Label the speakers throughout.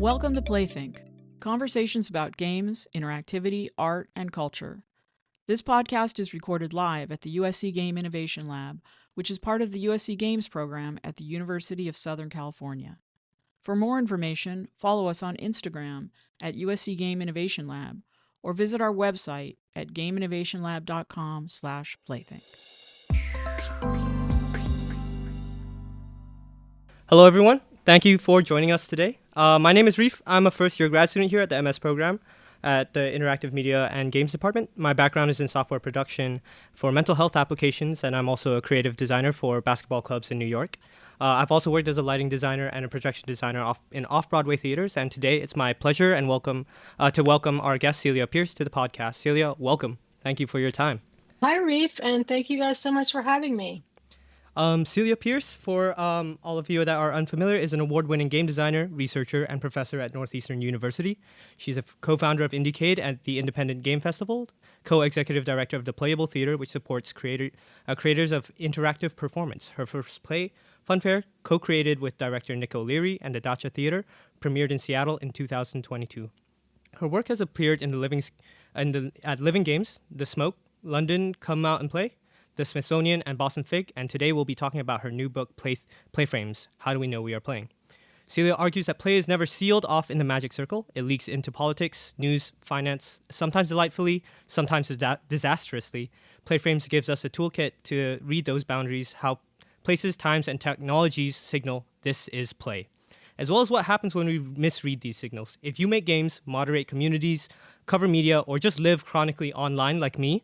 Speaker 1: Welcome to Playthink, conversations about games, interactivity, art, and culture. This podcast is recorded live at the USC Game Innovation Lab, which is part of the USC Games program at the University of Southern California. For more information, follow us on Instagram at USC Game Innovation Lab or visit our website at gameinnovationlab.com/playthink.
Speaker 2: Hello, everyone. Thank you for joining us today. My name is Reef. I'm a first-year grad student here at the MS program at the Interactive Media and Games Department. My background is in software production for mental health applications, and I'm also a creative designer for basketball clubs in New York. I've also worked as a lighting designer and a projection designer in off-Broadway theaters, and today it's my pleasure and welcome our guest, Celia Pearce, to the podcast. Celia, welcome. Thank you for your time.
Speaker 3: Hi, Reef, and thank you guys so much for having me.
Speaker 2: Celia Pearce, for all of you that are unfamiliar, is an award-winning game designer, researcher, and professor at Northeastern University. She's a co-founder of Indiecade at the Independent Game Festival, co-executive director of the Playable Theater, which supports creators of interactive performance. Her first play, Funfair, co-created with director Nick O'Leary and the Dacha Theater, premiered in Seattle in 2022. Her work has appeared at Living Games, The Smoke, London Come Out and Play, the Smithsonian, and Boston Fig, and today we'll be talking about her new book, Playframes, How Do We Know We Are Playing? Celia argues that play is never sealed off in the magic circle. It leaks into politics, news, finance, sometimes delightfully, sometimes disastrously. Playframes gives us a toolkit to read those boundaries, how places, times, and technologies signal this is play, as well as what happens when we misread these signals. If you make games, moderate communities, cover media, or just live chronically online like me,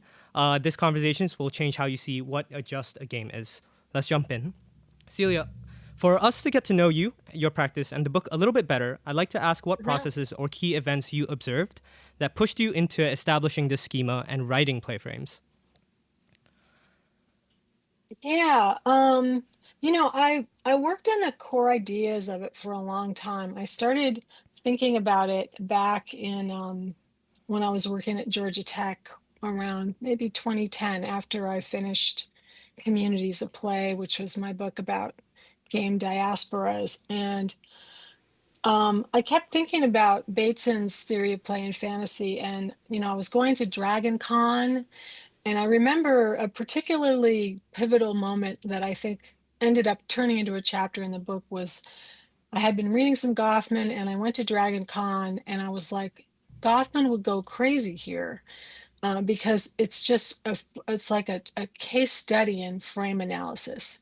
Speaker 2: this conversations will change how you see what a just a game is. Let's jump in. Celia, for us to get to know you, your practice, and the book a little bit better, I'd like to ask what processes or key events you observed that pushed you into establishing this schema and writing Playframes.
Speaker 3: Yeah, I worked on the core ideas of it for a long time. I started thinking about it back in when I was working at Georgia Tech around maybe 2010 after I finished Communities of Play, which was my book about game diasporas. And I kept thinking about Bateson's theory of play and fantasy. And, I was going to Dragon Con, and I remember a particularly pivotal moment that I think ended up turning into a chapter in the book was I had been reading some Goffman, and I went to Dragon Con, and I was like, Goffman would go crazy here. Because it's like a case study in frame analysis.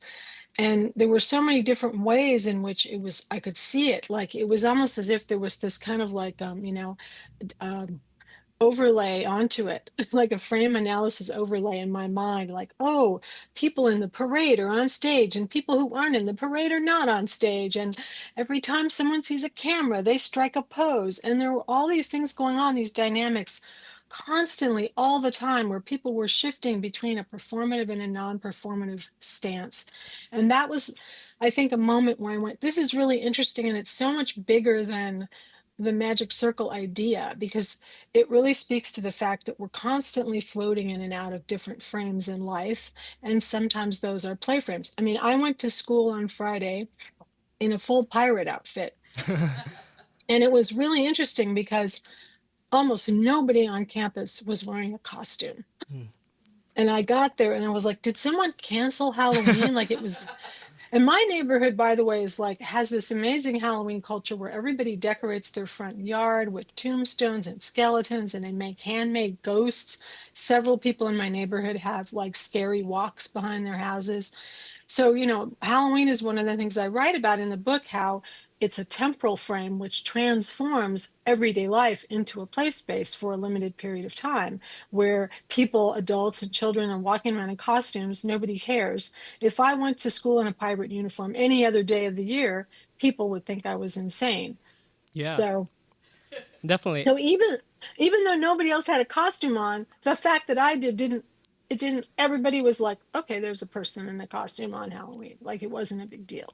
Speaker 3: And there were so many different ways in which I could see it. Like it was almost as if there was this kind of like, overlay onto it, like a frame analysis overlay in my mind, like, oh, people in the parade are on stage and people who aren't in the parade are not on stage. And every time someone sees a camera, they strike a pose. And there were all these things going on, these dynamics constantly all the time where people were shifting between a performative and a non-performative stance. And that was, I think, a moment where I went, this is really interesting. And it's so much bigger than the magic circle idea, because it really speaks to the fact that we're constantly floating in and out of different frames in life. And sometimes those are play frames. I mean, I went to school on Friday in a full pirate outfit. And it was really interesting because almost nobody on campus was wearing a costume. And I got there and I was like, did someone cancel Halloween? Like it was. And my neighborhood, by the way, has this amazing Halloween culture where everybody decorates their front yard with tombstones and skeletons, and they make handmade ghosts. Several people in my neighborhood have like scary walks behind their houses. So, Halloween is one of the things I write about in the book, how it's a temporal frame which transforms everyday life into a play space for a limited period of time, where people, adults and children are walking around in costumes. Nobody cares. If I went to school in a pirate uniform any other day of the year, people would think I was insane.
Speaker 2: Yeah,
Speaker 3: So
Speaker 2: definitely.
Speaker 3: so even though nobody else had a costume on, the fact that I didn't, everybody was like, okay, there's a person in a costume on Halloween. Like it wasn't a big deal.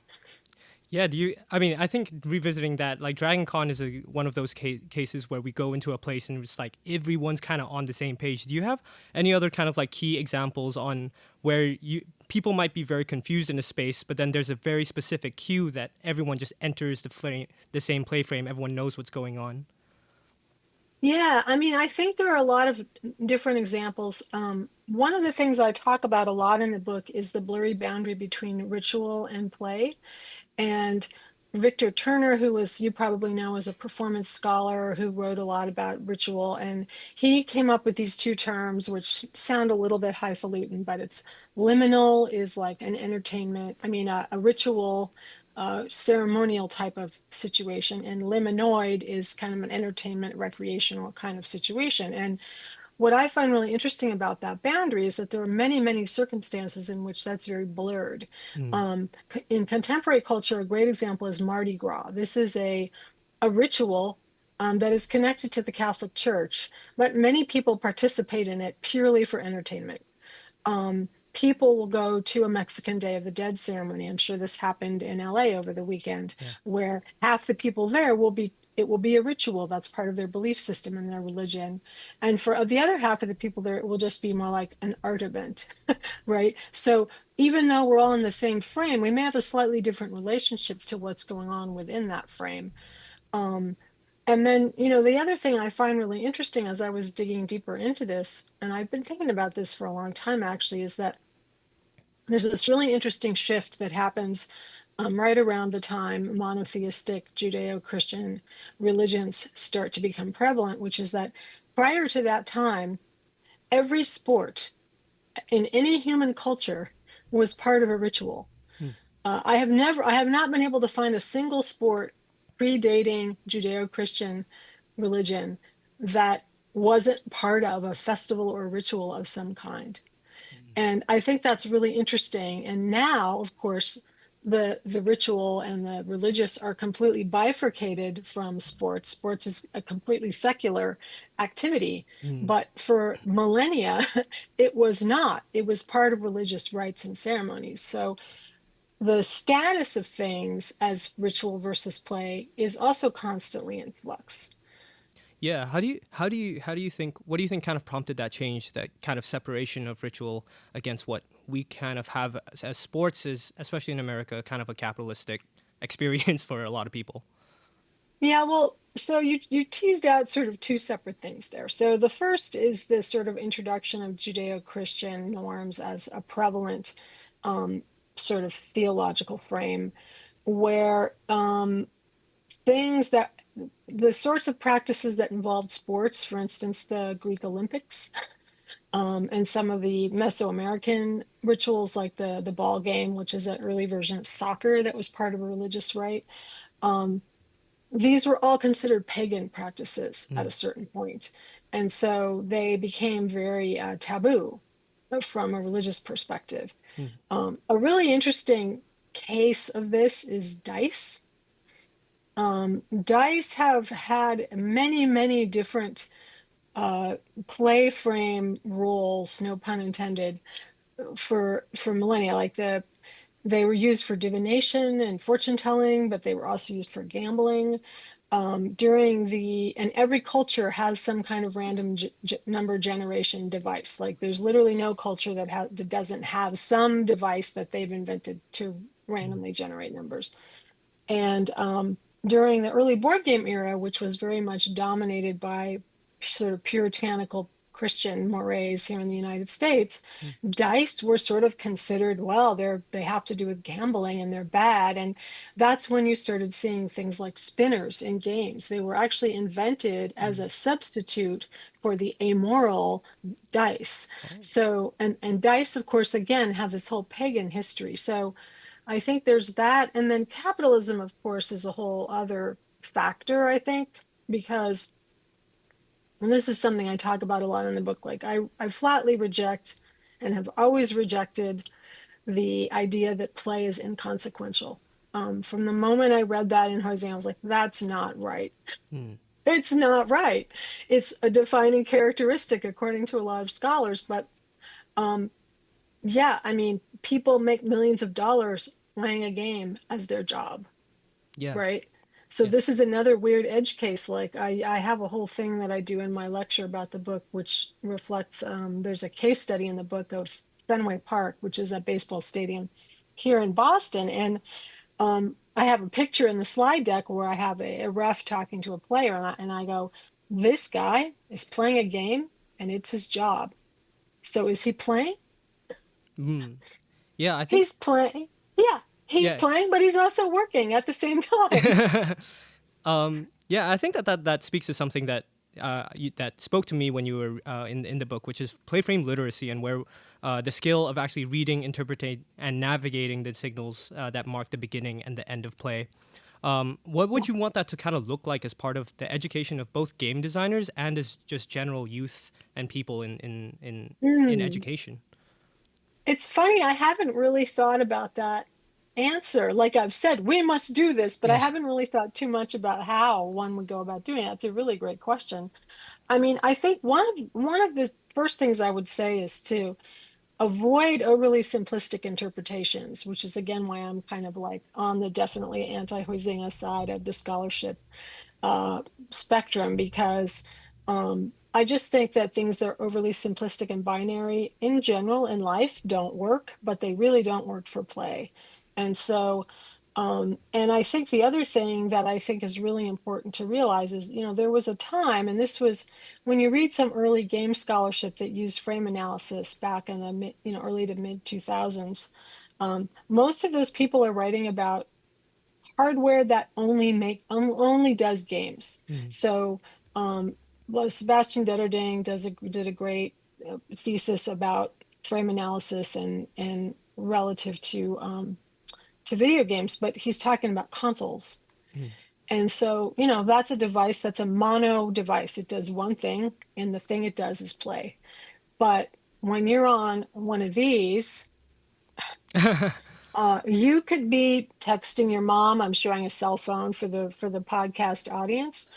Speaker 2: Yeah, I think revisiting that, like Dragon Con is one of those cases where we go into a place and it's like everyone's kind of on the same page. Do you have any other kind of like key examples on where people might be very confused in the space, but then there's a very specific cue that everyone just enters the same play frame. Everyone knows what's going on.
Speaker 3: Yeah, I mean, I think there are a lot of different examples. One of the things I talk about a lot in the book is the blurry boundary between ritual and play. And Victor Turner, who was, you probably know, is a performance scholar who wrote a lot about ritual. And he came up with these two terms, which sound a little bit highfalutin, but it's liminal is like an entertainment, I mean, a ritual, ceremonial type of situation. And liminoid is kind of an entertainment, recreational kind of situation. And what I find really interesting about that boundary is that there are many, many circumstances in which that's very blurred. In contemporary culture, a great example is Mardi Gras. This is a ritual that is connected to the Catholic Church, but many people participate in it purely for entertainment. People will go to a Mexican Day of the Dead ceremony. I'm sure this happened in LA over the weekend, where half the people there it will be a ritual that's part of their belief system and their religion. And for the other half of the people there, it will just be more like an art event, right? So even though we're all in the same frame, we may have a slightly different relationship to what's going on within that frame. And then, the other thing I find really interesting as I was digging deeper into this, and I've been thinking about this for a long time actually, is that there's this really interesting shift that happens right around the time monotheistic Judeo-Christian religions start to become prevalent, which is that prior to that time, every sport in any human culture was part of a ritual. I have not been able to find a single sport predating Judeo-Christian religion that wasn't part of a festival or ritual of some kind. And I think that's really interesting. And now, of course, the ritual and the religious are completely bifurcated from sports. Sports is a completely secular activity, but for millennia, it was not. It was part of religious rites and ceremonies. So the status of things as ritual versus play is also constantly in flux.
Speaker 2: Yeah, how do you think, what do you think kind of prompted that change, that kind of separation of ritual against what we kind of have as sports is, especially in America, kind of a capitalistic experience for a lot of people?
Speaker 3: Yeah, well, so you teased out sort of two separate things there. So the first is the sort of introduction of Judeo-Christian norms as a prevalent sort of theological frame where things that the sorts of practices that involved sports, for instance, the Greek Olympics, and some of the Mesoamerican rituals like the ball game, which is an early version of soccer that was part of a religious rite. These were all considered pagan practices at a certain point. And so they became very taboo from a religious perspective. A really interesting case of this is dice. Dice have had many, many different play frame rules, no pun intended, for millennia. Like they were used for divination and fortune telling, but they were also used for gambling. And every culture has some kind of random number generation device. Like there's literally no culture that doesn't have some device that they've invented to randomly generate numbers. And during the early board game era, which was very much dominated by sort of puritanical Christian mores here in the United States, dice were sort of considered, well, they have to do with gambling and they're bad. And that's when you started seeing things like spinners in games. They were actually invented as a substitute for the amoral dice. So, and dice, of course, again, have this whole pagan history. So I think there's that. And then capitalism, of course, is a whole other factor, I think, because, and this is something I talk about a lot in the book, like I flatly reject and have always rejected the idea that play is inconsequential. From the moment I read that in Jose, I was like, that's not right. It's not right. It's a defining characteristic according to a lot of scholars, but yeah, I mean, people make millions of dollars playing a game as their job,
Speaker 2: Yeah.
Speaker 3: right? So
Speaker 2: Yeah.
Speaker 3: this is another weird edge case. Like I have a whole thing that I do in my lecture about the book, which reflects, there's a case study in the book of Fenway Park, which is a baseball stadium here in Boston. And I have a picture in the slide deck where I have a ref talking to a player, and I go, this guy is playing a game and it's his job. So is he playing?
Speaker 2: Mm. Yeah, I think
Speaker 3: He's playing. Yeah, he's
Speaker 2: yeah.
Speaker 3: playing, but he's also working at the same time.
Speaker 2: Yeah, I think that speaks to something that that spoke to me when you were in the book, which is playframe literacy, and where the skill of actually reading, interpreting, and navigating the signals that mark the beginning and the end of play. What would you want that to kind of look like as part of the education of both game designers and as just general youth and people in
Speaker 3: Hmm.
Speaker 2: education?
Speaker 3: It's funny, I haven't really thought about that answer. Like I've said, we must do this, but I
Speaker 2: Yeah.
Speaker 3: haven't really thought too much about how one would go about doing it. It's a really great question. I mean, I think one of the first things I would say is to avoid overly simplistic interpretations, which is again why I'm kind of like on the definitely anti-Huizinga side of the scholarship uh, spectrum, because I just think that things that are overly simplistic and binary in general in life don't work, but they really don't work for play. And so, and I think the other thing that I think is really important to realize is, there was a time, and this was when you read some early game scholarship that used frame analysis back in the early to mid 2000s. Most of those people are writing about hardware that only does games.
Speaker 2: Mm.
Speaker 3: So, well, Sebastian Detterding did a great thesis about frame analysis and relative to video games, but he's talking about consoles.
Speaker 2: Mm.
Speaker 3: And so, that's a device that's a mono device. It does one thing, and the thing it does is play. But when you're on one of these, you could be texting your mom. I'm showing a cell phone for the podcast audience.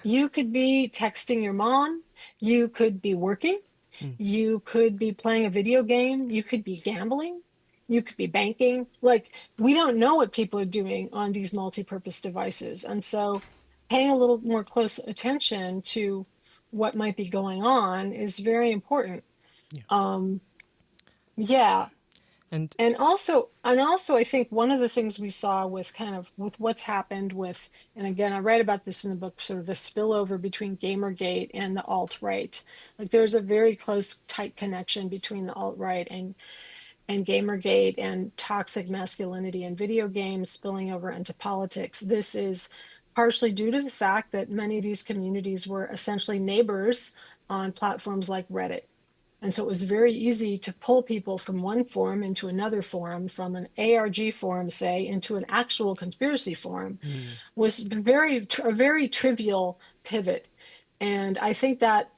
Speaker 3: You could be texting your mom. You could be working.
Speaker 2: Mm.
Speaker 3: You could be playing a video game. You could be gambling. You could be banking. Like, we don't know what people are doing on these multi-purpose devices. And so paying a little more close attention to what might be going on is very important.
Speaker 2: Yeah.
Speaker 3: Um, yeah.
Speaker 2: And
Speaker 3: And also I think one of the things we saw with kind of with what's happened with, and again I write about this in the book, sort of the spillover between Gamergate and the alt-right. Like there's a very close tight connection between the alt-right and Gamergate and toxic masculinity in video games spilling over into politics. This is partially due to the fact that many of these communities were essentially neighbors on platforms like Reddit. And so it was very easy to pull people from one forum into another forum, from an ARG forum, say, into an actual conspiracy forum,
Speaker 2: mm.
Speaker 3: was a very trivial pivot. And I think that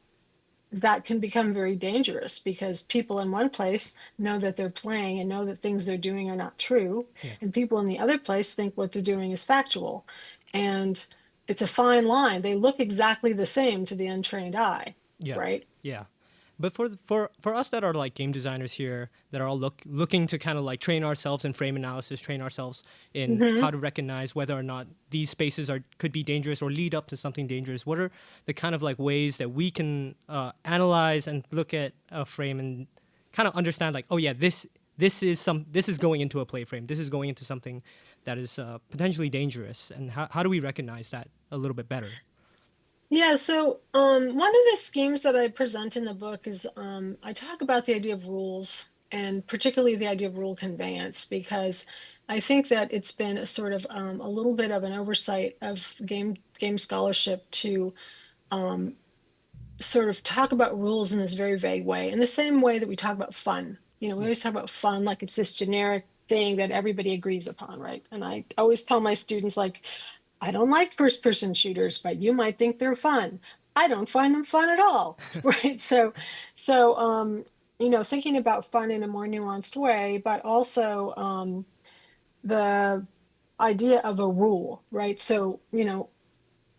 Speaker 3: can become very dangerous because people in one place know that they're playing and know that things they're doing are not true.
Speaker 2: Yeah.
Speaker 3: And people in the other place think what they're doing is factual. And it's a fine line. They look exactly the same to the untrained eye,
Speaker 2: Yeah.
Speaker 3: right?
Speaker 2: Yeah. But for us that are like game designers here that are all looking to kind of like train ourselves in frame analysis, train ourselves in
Speaker 3: Mm-hmm.
Speaker 2: how to recognize whether or not these spaces could be dangerous or lead up to something dangerous. What are the kind of like ways that we can analyze and look at a frame and kind of understand like, oh yeah, this is going into a play frame. This is going into something that is potentially dangerous. And how do we recognize that a little bit better?
Speaker 3: Yeah, so one of the schemes that I present in the book is I talk about the idea of rules and particularly the idea of rule conveyance, because I think that it's been a sort of a little bit of an oversight of game scholarship to um, sort of talk about rules in this very vague way, in the same way that we talk about fun. We
Speaker 2: Yeah.
Speaker 3: always talk about fun like it's this generic thing that everybody agrees upon, right? And I always tell my students, like, I don't like first person shooters, but you might think they're fun. I don't find them fun at all, right? So, thinking about fun in a more nuanced way, but also the idea of a rule, right? So,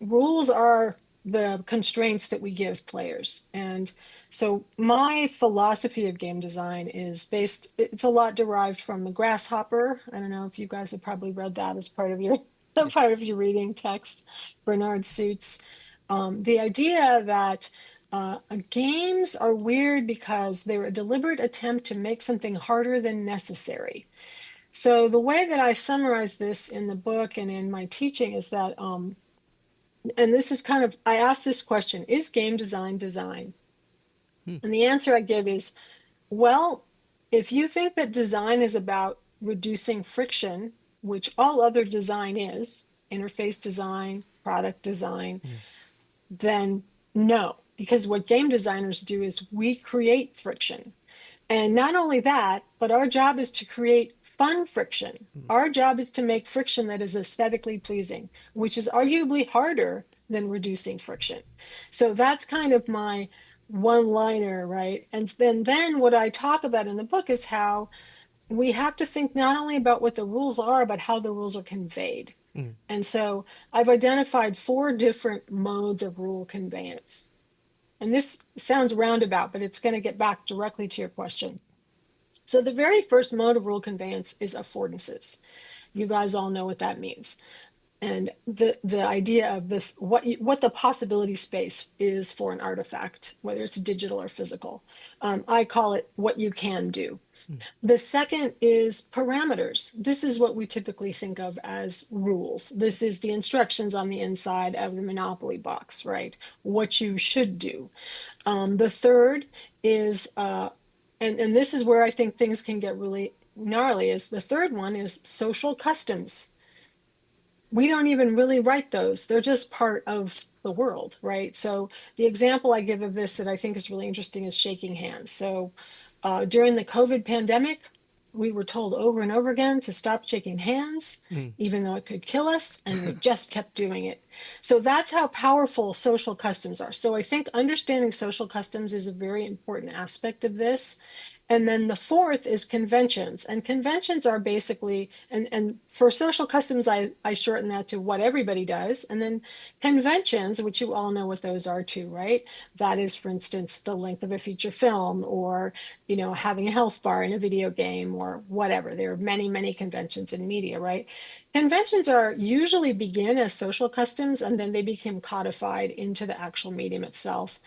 Speaker 3: rules are the constraints that we give players. And so my philosophy of game design is it's a lot derived from the grasshopper. I don't know if you guys have probably read that as part of your
Speaker 2: Yes.
Speaker 3: reading text, Bernard Suits. The idea that Games are weird because they're a deliberate attempt to make something harder than necessary. So the way that I summarize this in the book and in my teaching is that, and this is kind of, I ask this question, is game design design? And the answer I give is, well, if you think that design is about reducing friction, which all other design is, interface design, product design, then no, because what game designers do is we create friction. And not only that, but our job is to create fun friction. Our job is to make friction that is aesthetically pleasing, which is arguably harder than reducing friction. So that's kind of my one liner, right? And then what I talk about in the book is how we have to think not only about what the rules are, but how the rules are conveyed. And so I've identified 4 different modes of rule conveyance. And this sounds roundabout, but it's going to get back directly to your question. So the very first mode of rule conveyance is affordances. You guys all know what that means. And the idea of what the possibility space is for an artifact, whether it's digital or physical. I call it what you can do. The second is parameters. This is what we typically think of as rules. This is the instructions on the inside of the Monopoly box, right? What you should do. The third is, and this is where I think things can get really gnarly, is the third one is social customs. We don't even really write those. They're just part of the world, right? So the example I give of this that I think is really interesting is shaking hands. So during the COVID pandemic, we were told over and over again to stop shaking hands, even though it could kill us, and we just kept doing it. So that's how powerful social customs are. So I think understanding social customs is a very important aspect of this. And then the fourth is conventions. And conventions are basically, and for social customs, I shorten that to what everybody does. And then conventions, which you all know what those are too, right? That is, for instance, the length of a feature film, or, you know, having a health bar in a video game, or whatever. There are many, many conventions in media, right? Conventions are usually begin as social customs, and then they become codified into the actual medium itself.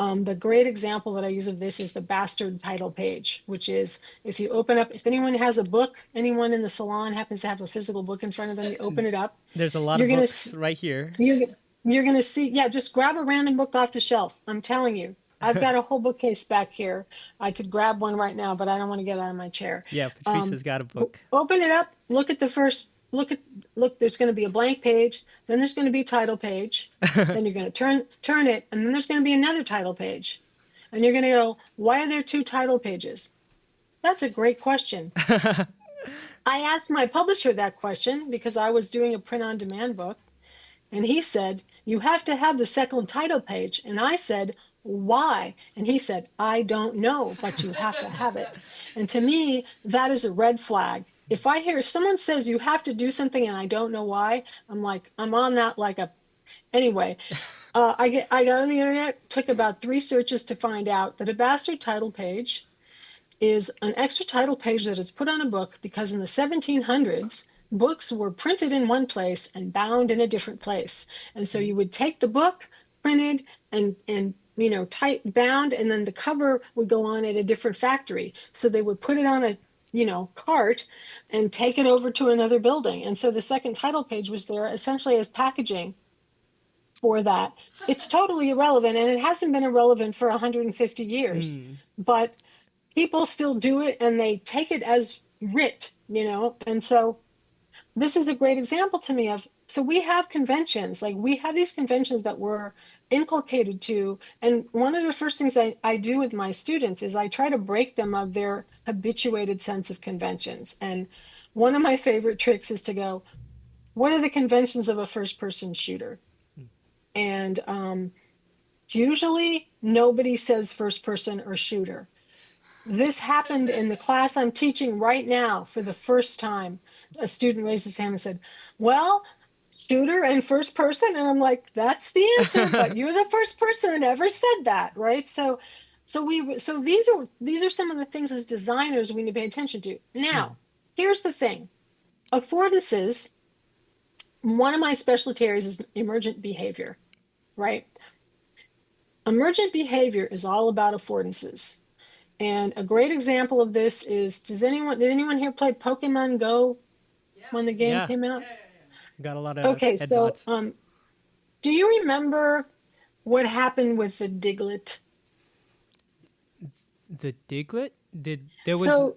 Speaker 3: The great example that I use of this is the bastard title page, which is if you open up, if anyone has a book, anyone in the salon happens to have a physical book in front of them, you open it up.
Speaker 2: There's a lot
Speaker 3: You're
Speaker 2: of
Speaker 3: gonna
Speaker 2: books right here.
Speaker 3: you're gonna see, yeah, just grab a random book off the shelf. I'm telling you, I've got a whole bookcase back here. I could grab one right now, but I don't want to get out of my chair.
Speaker 2: Yeah, Patrice has got a book.
Speaker 3: Open it up, look at the first, look, there's going to be a blank page, then there's going to be a title page, then you're going to turn it, and then there's going to be another title page. And you're going to go, why are there 2 title pages? That's a great question. I asked my publisher that question because I was doing a print on demand book. And he said, you have to have the second title page. And I said, why? And he said, I don't know, but you have to have it. And to me, that is a red flag. If someone says you have to do something and I don't know why, I'm like, I'm on that like a, anyway. I got on the internet, took about 3 searches to find out that a bastard title page is an extra title page that is put on a book because in the 1700s, books were printed in one place and bound in a different place. And so you would take the book, printed and you know, bound, and then the cover would go on at a different factory. So they would put it on a, you know, cart and take it over to another building. And so the second title page was there essentially as packaging for that. It's totally irrelevant, and it hasn't been irrelevant for 150 years. But people still do it, and they take it as writ, you know. And so this is a great example to me of, so we have conventions, like we have these conventions that we're inculcated to. And one of the first things I do with my students is I try to break them of their habituated sense of conventions. And one of my favorite tricks is to go, what are the conventions of a first person shooter? And usually nobody says first person or shooter. This happened in the class I'm teaching right now for the first time. A student raised his hand and said, well, shooter and first person. And I'm like, that's the answer, but you're the first person that ever said that, right? So these are some of the things as designers we need to pay attention to. Now, here's the thing. Affordances, one of my specialty areas is emergent behavior, right? Emergent behavior is all about affordances. And a great example of this is, did anyone here play Pokemon Go when the game
Speaker 2: Yeah,
Speaker 3: came out?
Speaker 2: got a lot of
Speaker 3: Okay,
Speaker 2: head
Speaker 3: so
Speaker 2: nods.
Speaker 3: do you remember what happened with the Diglett?
Speaker 2: The Diglett? Did there was
Speaker 3: So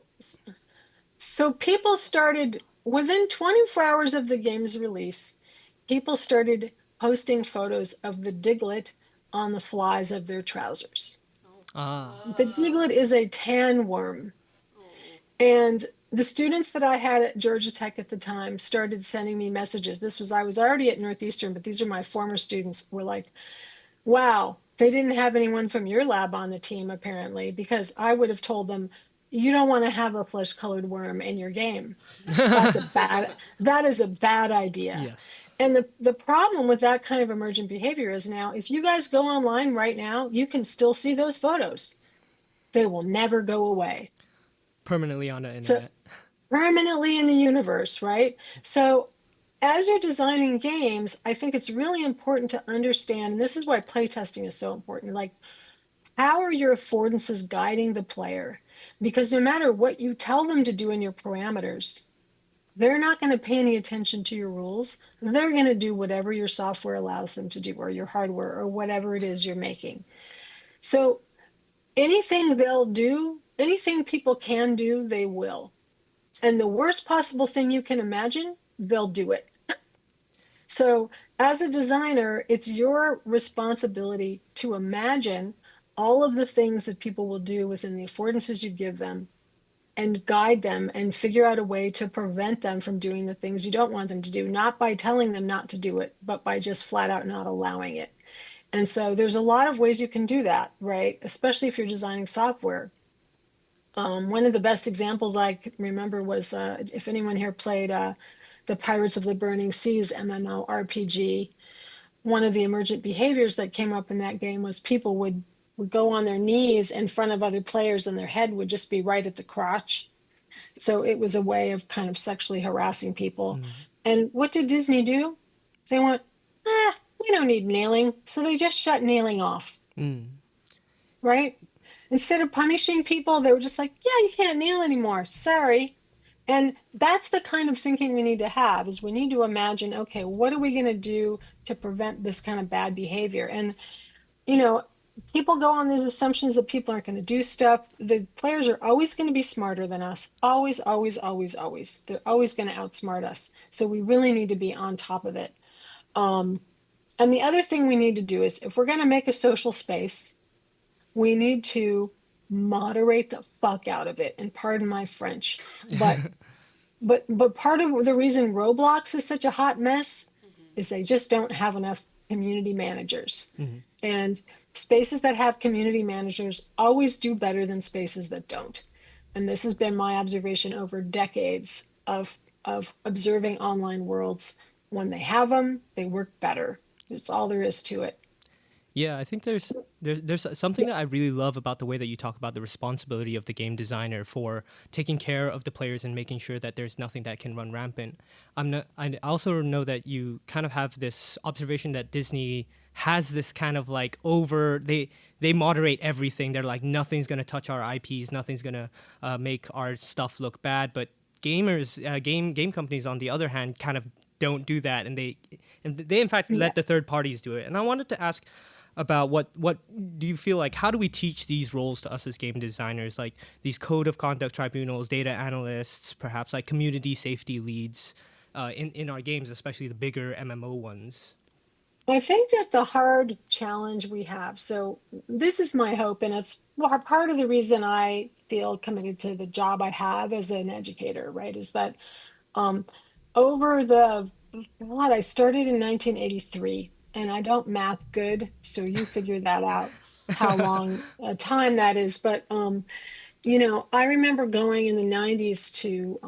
Speaker 3: so people started within 24 hours of the game's release, people started posting photos of the Diglett on the flies of their trousers.
Speaker 2: ah
Speaker 3: The Diglett is a tan worm. And the students that I had at Georgia Tech at the time started sending me messages. I was already at Northeastern, but these are my former students, were like, wow, they didn't have anyone from your lab on the team, apparently, because I would have told them, you don't want to have a flesh-colored worm in your game. That is a bad idea.
Speaker 2: yes,
Speaker 3: And the problem with that kind of emergent behavior is, now, if you guys go online right now, you can still see those photos. They will never go away.
Speaker 2: permanently on the
Speaker 3: So
Speaker 2: internet.
Speaker 3: permanently in the universe, right? So as you're designing games, I think it's really important to understand, and this is why playtesting is so important. Like, how are your affordances guiding the player? Because no matter what you tell them to do in your parameters, they're not going to pay any attention to your rules. They're going to do whatever your software allows them to do, or your hardware, or whatever it is you're making. So anything they'll do, anything people can do, they will. And the worst possible thing you can imagine, they'll do it. So, as a designer, it's your responsibility to imagine all of the things that people will do within the affordances you give them, and guide them and figure out a way to prevent them from doing the things you don't want them to do, not by telling them not to do it, but by just flat out not allowing it. And so there's a lot of ways you can do that, right? Especially if you're designing software. One of the best examples I can remember was, if anyone here played the Pirates of the Burning Seas MMORPG, one of the emergent behaviors that came up in that game was people would go on their knees in front of other players, and their head would just be right at the crotch. So it was a way of kind of sexually harassing people.
Speaker 2: Mm.
Speaker 3: And what did Disney do? They went, we don't need nailing. So they just shut nailing off,
Speaker 2: Mm.
Speaker 3: right? Instead of punishing people, they were just like, yeah, you can't nail anymore. Sorry. And that's the kind of thinking we need to have, is we need to imagine, okay, what are we going to do to prevent this kind of bad behavior? And, you know, people go on these assumptions that people aren't going to do stuff. The players are always going to be smarter than us. Always, always, always, always. They're always going to outsmart us. So we really need to be on top of it. And the other thing we need to do is, if we're going to make a social space, we need to moderate the fuck out of it. And pardon my French, but but part of the reason Roblox is such a hot mess is they just don't have enough community managers.
Speaker 2: Mhm.
Speaker 3: And spaces that have community managers always do better than spaces that don't. And this has been my observation over decades of observing online worlds. When they have them, they work better. That's all there is to it.
Speaker 2: Yeah, I think there's
Speaker 3: So,
Speaker 2: there's something
Speaker 3: yeah,
Speaker 2: that I really love about the way that you talk about the responsibility of the game designer for taking care of the players and making sure that there's nothing that can run rampant. I also know that you kind of have this observation that Disney has this kind of like they moderate everything. They're like, nothing's gonna touch our IPs, nothing's gonna make our stuff look bad. But game companies on the other hand kind of don't do that, and they in fact
Speaker 3: yeah.
Speaker 2: let the third parties do it. And I wanted to ask about what do you feel like, how do we teach these roles to us as game designers, like these code of conduct tribunals, data analysts, perhaps like community safety leads in our games, especially the bigger MMO ones.
Speaker 3: I think that the hard challenge we have, so this is my hope, and it's part of the reason I feel committed to the job I have as an educator, right? Is that um, over the, I started in 1983, and I don't math good, so you figure that out, how long a time that is. But, I remember going in the 90s to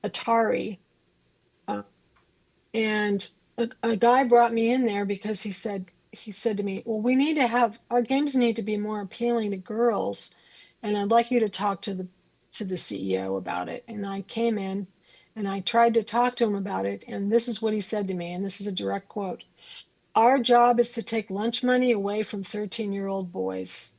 Speaker 3: Atari. uh, And a guy brought me in there because he said to me, well, we need to have, our games need to be more appealing to girls, and I'd like you to talk to the CEO about it. And I came in and I tried to talk to him about it, and this is what he said to me, and this is a direct quote. Our job is to take lunch money away from 13-year-old boys.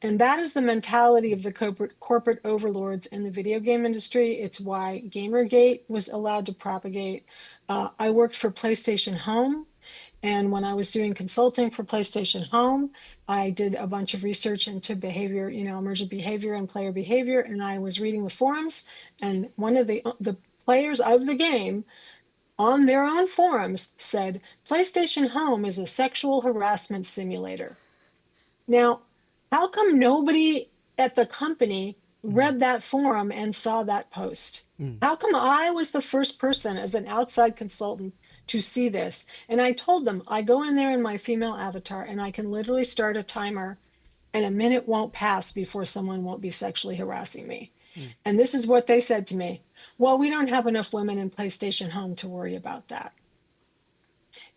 Speaker 3: And that is the mentality of the corporate overlords in the video game industry. It's why Gamergate was allowed to propagate. I worked for PlayStation Home. And when I was doing consulting for PlayStation Home, I did a bunch of research into behavior, emergent behavior and player behavior. And I was reading the forums, and one of the players of the game on their own forums said, PlayStation Home is a sexual harassment simulator. Now, how come nobody at the company read that forum and saw that post? How come I was the first person as an outside consultant to see this? And I told them, I go in there in my female avatar and I can literally start a timer and a minute won't pass before someone won't be sexually harassing me. And this is what they said to me. Well, we don't have enough women in PlayStation Home to worry about that.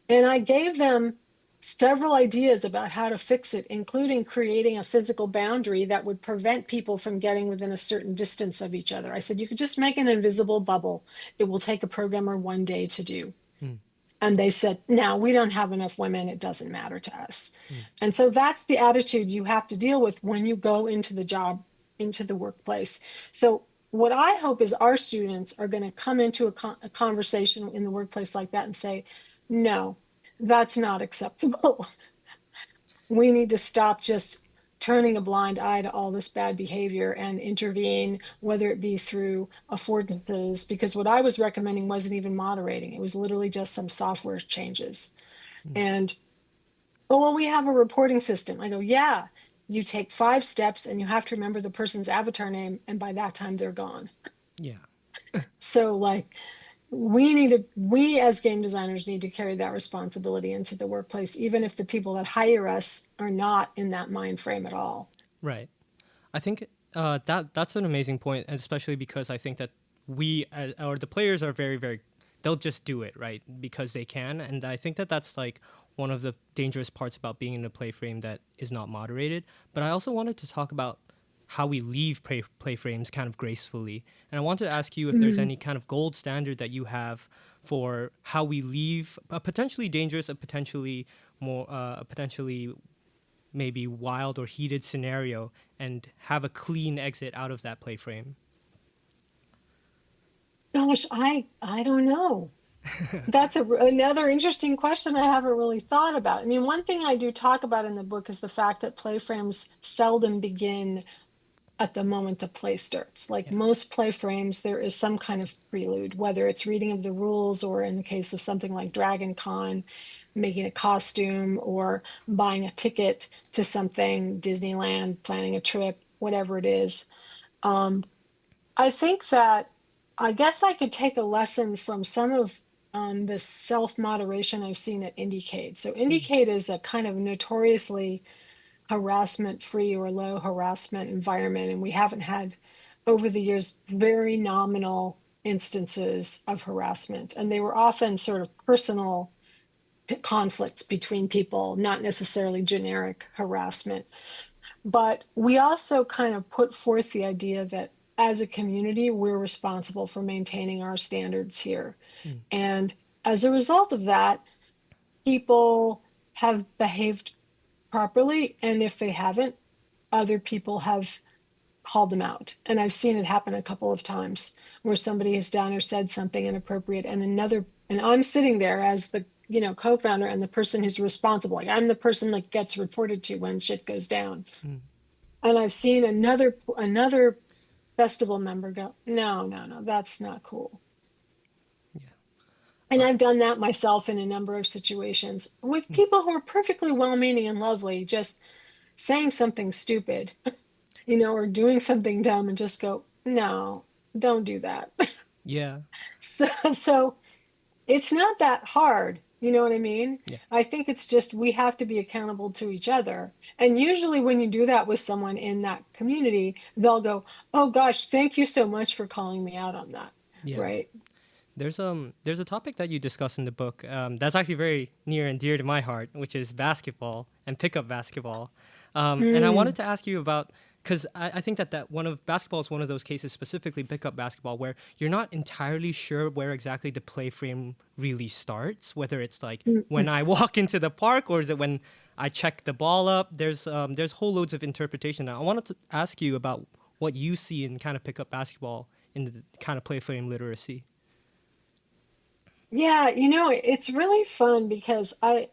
Speaker 3: And I gave them several ideas about how to fix it, including creating a physical boundary that would prevent people from getting within a certain distance of each other. I said, you could just make an invisible bubble. It will take a programmer one day to do. And they said, no, we don't have enough women. It doesn't matter to us. And so that's the attitude you have to deal with when you go into the job, into the workplace. So what I hope is our students are going to come into a conversation in the workplace like that and say, no, that's not acceptable. We need to stop just turning a blind eye to all this bad behavior and intervene, whether it be through affordances, because what I was recommending wasn't even moderating. It was literally just some software changes. And, oh, well, we have a reporting system. I go, yeah, you take 5 steps and you have to remember the person's avatar name. And by that time, they're gone.
Speaker 2: Yeah.
Speaker 3: So like, we as game designers need to carry that responsibility into the workplace, even if the people that hire us are not in that mind frame at all.
Speaker 2: Right. I think that's an amazing point, and especially because I think that we or the players are very, very, they'll just do it, right, because they can. And I think that that's like one of the dangerous parts about being in a play frame that is not moderated. But I also wanted to talk about how we leave play frames kind of gracefully. And I want to ask you if there's any kind of gold standard that you have for how we leave a potentially dangerous, a potentially more, a potentially maybe wild or heated scenario and have a clean exit out of that play frame.
Speaker 3: Gosh, I don't know. That's another interesting question I haven't really thought about. I mean, one thing I do talk about in the book is the fact that play frames seldom begin at the moment the play starts. Like most play frames, there is some kind of prelude, whether it's reading of the rules or in the case of something like Dragon Con, making a costume or buying a ticket to something, Disneyland, planning a trip, whatever it is. I think that I guess I could take a lesson from some of this self-moderation I've seen at IndieCade. So IndieCade is a kind of notoriously harassment-free or low harassment environment, and we haven't had over the years very nominal instances of harassment, and they were often sort of personal conflicts between people, not necessarily generic harassment. But we also kind of put forth the idea that as a community, we're responsible for maintaining our standards here. And as a result of that, people have behaved properly. And if they haven't, other people have called them out. And I've seen it happen a couple of times where somebody has done or said something inappropriate and I'm sitting there as the co-founder and the person who's responsible. Like I'm the person that gets reported to when shit goes down. And I've seen another festival member go, no, that's not cool. And I've done that myself in a number of situations with people who are perfectly well-meaning and lovely, just saying something stupid, or doing something dumb and just go, no, don't do that.
Speaker 2: Yeah.
Speaker 3: So it's not that hard. You know what I mean?
Speaker 2: Yeah.
Speaker 3: I think it's just we have to be accountable to each other. And usually when you do that with someone in that community, they'll go, oh gosh, thank you so much for calling me out on that.
Speaker 2: Yeah.
Speaker 3: Right.
Speaker 2: There's a topic that you discuss in the book that's actually very near and dear to my heart, which is basketball and pickup basketball. And I wanted to ask you about because I think that basketball is one of those cases, specifically pickup basketball, where you're not entirely sure where exactly the play frame really starts, whether it's like when I walk into the park or is it when I check the ball up. There's whole loads of interpretation. Now, I wanted to ask you about what you see in kind of pickup basketball in the kind of play frame literacy.
Speaker 3: Yeah, it's really fun because I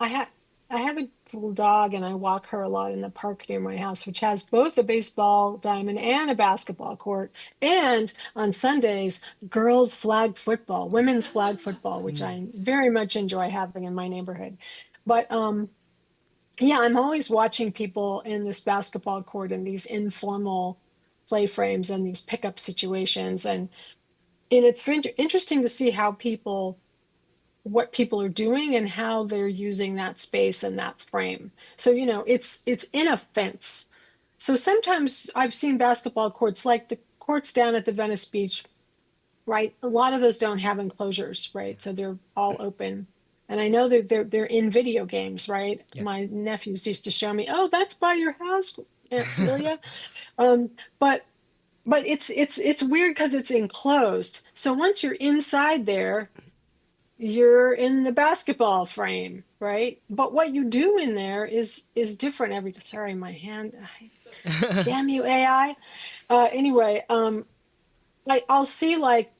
Speaker 3: have I have a little dog and I walk her a lot in the park near my house, which has both a baseball diamond and a basketball court. And on Sundays, girls flag football, women's flag football, which
Speaker 2: Mm.
Speaker 3: I very much enjoy having in my neighborhood. But yeah, I'm always watching people in this basketball court in these informal play frames and these pickup situations. And it's interesting to see what people are doing and how they're using that space and that frame. So, it's in a fence. So sometimes I've seen basketball courts like the courts down at the Venice Beach, right? A lot of those don't have enclosures, right? So they're all open. And I know that they're in video games, right?
Speaker 2: Yeah.
Speaker 3: My nephews used to show me, oh, that's by your house, Aunt Celia. Um, but it's weird because it's enclosed. So once you're inside there, you're in the basketball frame, right? But what you do in there is different every time. Sorry, my hand. Damn you, AI. Anyway, I'll see like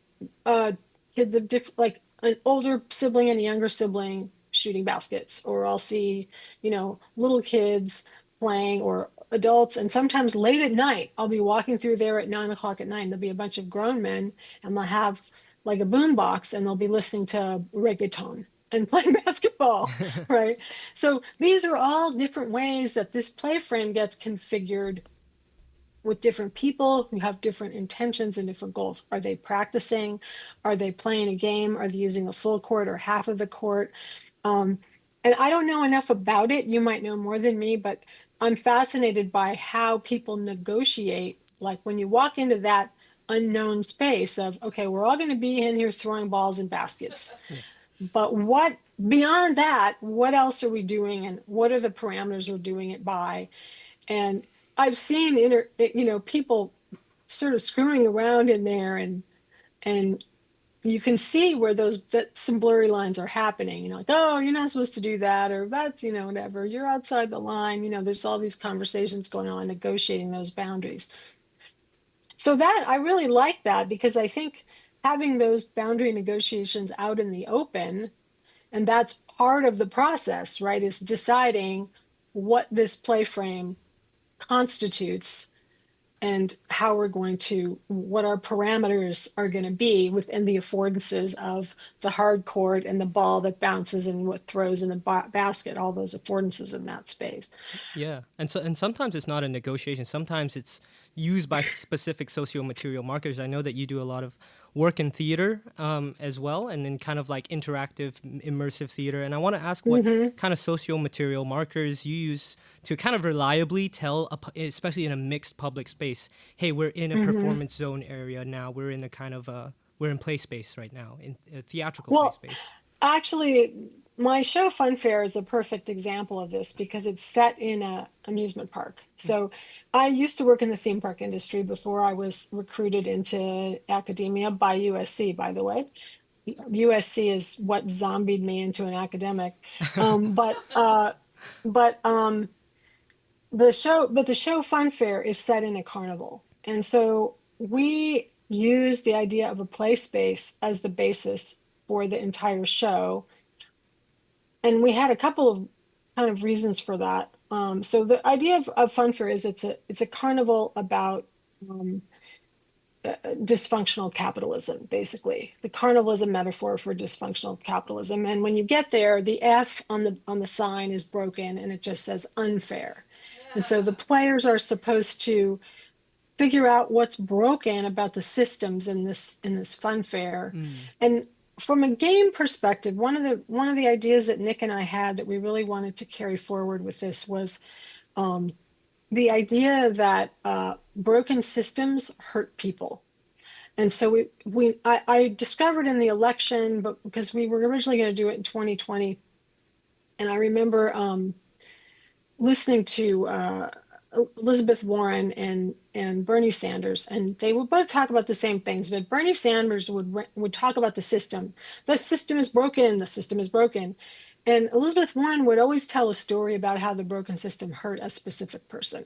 Speaker 3: kids of different, like an older sibling and a younger sibling shooting baskets, or I'll see, little kids playing or adults. And sometimes late at night, I'll be walking through there at 9 o'clock at night, and there'll be a bunch of grown men, and they'll have like a boom box and they'll be listening to reggaeton and playing basketball, right? So these are all different ways that this play frame gets configured with different people who have different intentions and different goals. Are they practicing? Are they playing a game? Are they using the full court or half of the court? Um, and I don't know enough about it. You might know more than me, but I'm fascinated by how people negotiate. Like when you walk into that unknown space of, okay, we're all going to be in here throwing balls and baskets.
Speaker 2: Yes.
Speaker 3: But what beyond that, what else are we doing? And what are the parameters we're doing it by? And I've seen people sort of screwing around in there, and you can see where that some blurry lines are happening. Like, oh, you're not supposed to do that, or that's, whatever, you're outside the line. There's all these conversations going on, negotiating those boundaries. So that I really like that, because I think having those boundary negotiations out in the open, and that's part of the process, right, is deciding what this play frame constitutes and what our parameters are going to be within the affordances of the hard court and the ball that bounces and what throws in the basket, all those affordances in that space.
Speaker 2: Yeah, and sometimes it's not a negotiation. Sometimes it's used by specific socio-material markers. I know that you do a lot of work in theater as well, and in kind of like interactive, immersive theater. And I want to ask what kind of socio-material markers you use to kind of reliably tell, especially in a mixed public space, hey, we're in a performance zone area now. We're in a kind of we're in play space right now, in a theatrical play
Speaker 3: Well,
Speaker 2: space.
Speaker 3: actually, my show Funfair is a perfect example of this because it's set in a amusement park. So I used to work in the theme park industry before I was recruited into academia by USC, by the way. USC is what zombied me into an academic. But the show Funfair is set in a carnival. And so we use the idea of a play space as the basis for the entire show. And we had a couple of kind of reasons for that. So the idea of Funfair is it's a carnival about dysfunctional capitalism, basically. The carnival is a metaphor for dysfunctional capitalism. And when you get there, the F on the sign is broken and it just says unfair. And so the players are supposed to figure out what's broken about the systems in this fun fair. And from a game perspective, one of the ideas that Nick and I had that we really wanted to carry forward with this was the idea that broken systems hurt people. And so I discovered in the election, but because we were originally going to do it in 2020, and I remember listening to Elizabeth Warren and Bernie Sanders, and they would both talk about the same things. But Bernie Sanders would talk about the system. The system is broken. The system is broken. And Elizabeth Warren would always tell a story about how the broken system hurt a specific person.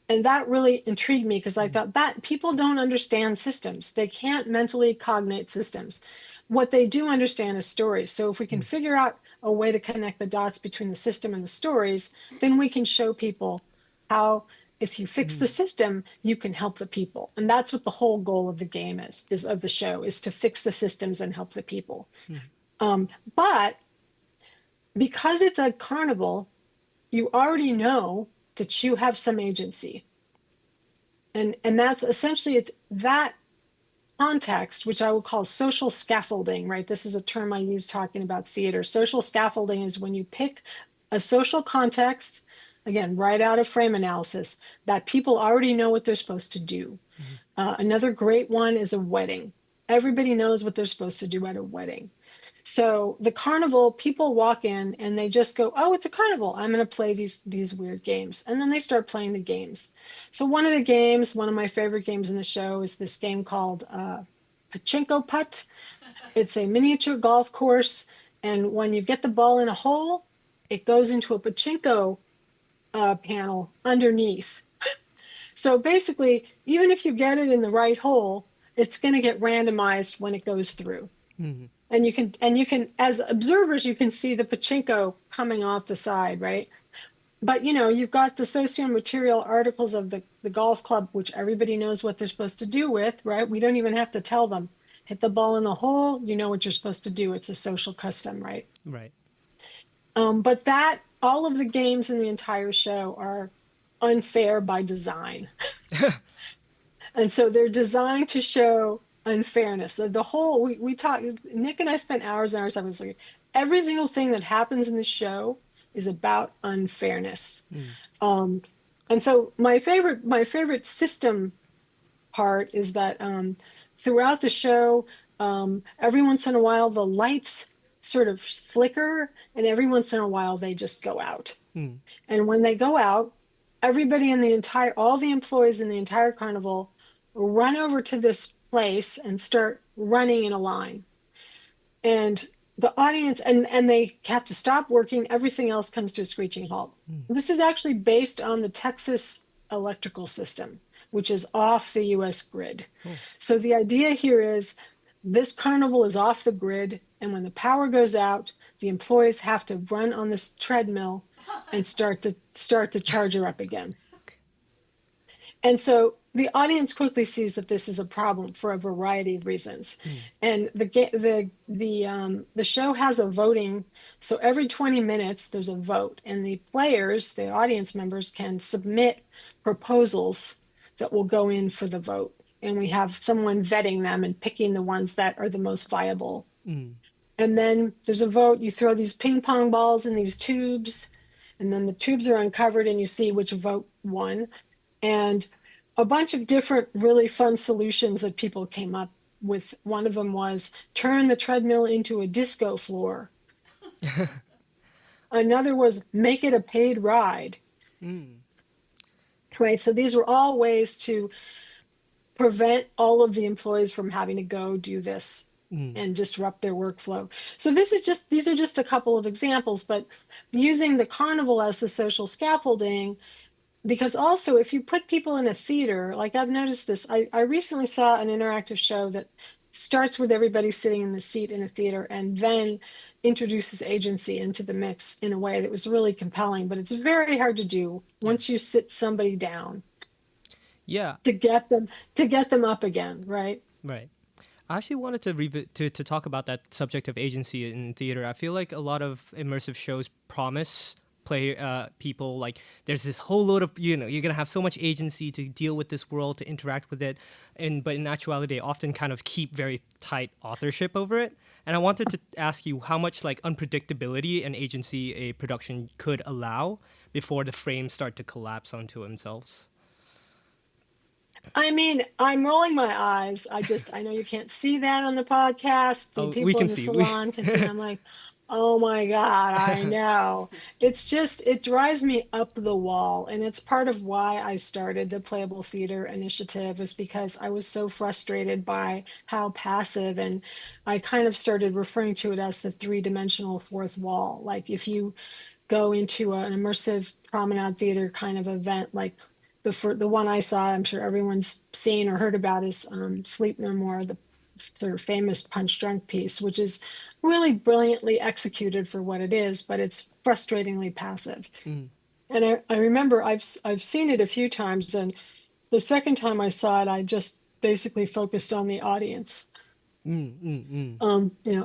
Speaker 3: And that really intrigued me because I thought that people don't understand systems. They can't mentally cognate systems. What they do understand is stories. So if we can figure out a way to connect the dots between the system and the stories, then we can show people how if you fix the system, you can help the people. And that's what the whole goal of the game is of the show, is to fix the systems and help the people. But because it's a carnival, you already know that you have some agency. And that's essentially, it's that context, which I would call social scaffolding, right? This is a term I use talking about theater. Social scaffolding is when you pick a social context, again, right out of frame analysis, that people already know what they're supposed to do. Another great one is a wedding. Everybody knows what they're supposed to do at a wedding. So the carnival, people walk in and they just go, oh, it's a carnival. I'm going to play these weird games. And then they start playing the games. So one of my favorite games in the show is this game called Pachinko Putt. It's a miniature golf course. And when you get the ball in a hole, it goes into a pachinko panel underneath. So basically, even if you get it in the right hole, it's going to get randomized when it goes through. And you can, as observers, you can see the pachinko coming off the side, right? But you've got the socio-material articles of the golf club, which everybody knows what they're supposed to do with, right? We don't even have to tell them. Hit the ball in the hole, you know what you're supposed to do. It's a social custom, right?
Speaker 2: Right.
Speaker 3: But all of the games in the entire show are unfair by design. And so they're designed to show unfairness. The whole, we talk, Nick and I spent hours and hours talking this. Like, every single thing that happens in the show is about unfairness. And so my favorite system part is that throughout the show, every once in a while the lights sort of flicker, and every once in a while they just go out. And when they go out, everybody all the employees in the entire carnival run over to this place and start running in a line. And the audience, and they have to stop working. Everything else comes to a screeching halt. This is actually based on the Texas electrical system, which is off the US grid. So the idea here is this carnival is off the grid, and when the power goes out, the employees have to run on this treadmill and start the charger up again. And so the audience quickly sees that this is a problem for a variety of reasons. And the show has a voting. So every 20 minutes there's a vote, and the players, the audience members, can submit proposals that will go in for the vote. And we have someone vetting them and picking the ones that are the most viable. And then there's a vote. You throw these ping pong balls in these tubes, and then the tubes are uncovered and you see which vote won. And a bunch of different really fun solutions that people came up with. One of them was turn the treadmill into a disco floor. Another was make it a paid ride. Right. So these were all ways to prevent all of the employees from having to go do this and disrupt their workflow. So these are just a couple of examples, but using the carnival as the social scaffolding, because also if you put people in a theater, like I've noticed this, I recently saw an interactive show that starts with everybody sitting in the seat in a theater and then introduces agency into the mix in a way that was really compelling, but it's very hard to do once you sit somebody down.
Speaker 2: Yeah.
Speaker 3: To get them up again, right?
Speaker 2: Right. I actually wanted to talk about that subject of agency in theater. I feel like a lot of immersive shows promise people like there's this whole load of you're gonna have so much agency to deal with this world, to interact with it, but in actuality they often kind of keep very tight authorship over it. And I wanted to ask you how much like unpredictability and agency a production could allow before the frames start to collapse onto themselves.
Speaker 3: I mean, I'm rolling my eyes. I know you can't see that on the podcast. The people in the salon can see. I'm like, Oh my God, I know. It's just, it drives me up the wall. And it's part of why I started the Playable Theater Initiative, is because I was so frustrated by how passive, and I kind of started referring to it as the three-dimensional fourth wall. Like if you go into an immersive promenade theater kind of event, like the one I saw, I'm sure everyone's seen or heard about, is Sleep No More, the sort of famous Punch Drunk piece, which is really brilliantly executed for what it is, but it's frustratingly passive.
Speaker 2: Mm,
Speaker 3: And I remember I've seen it a few times, and the second time I saw it, I just basically focused on the audience.
Speaker 2: mm.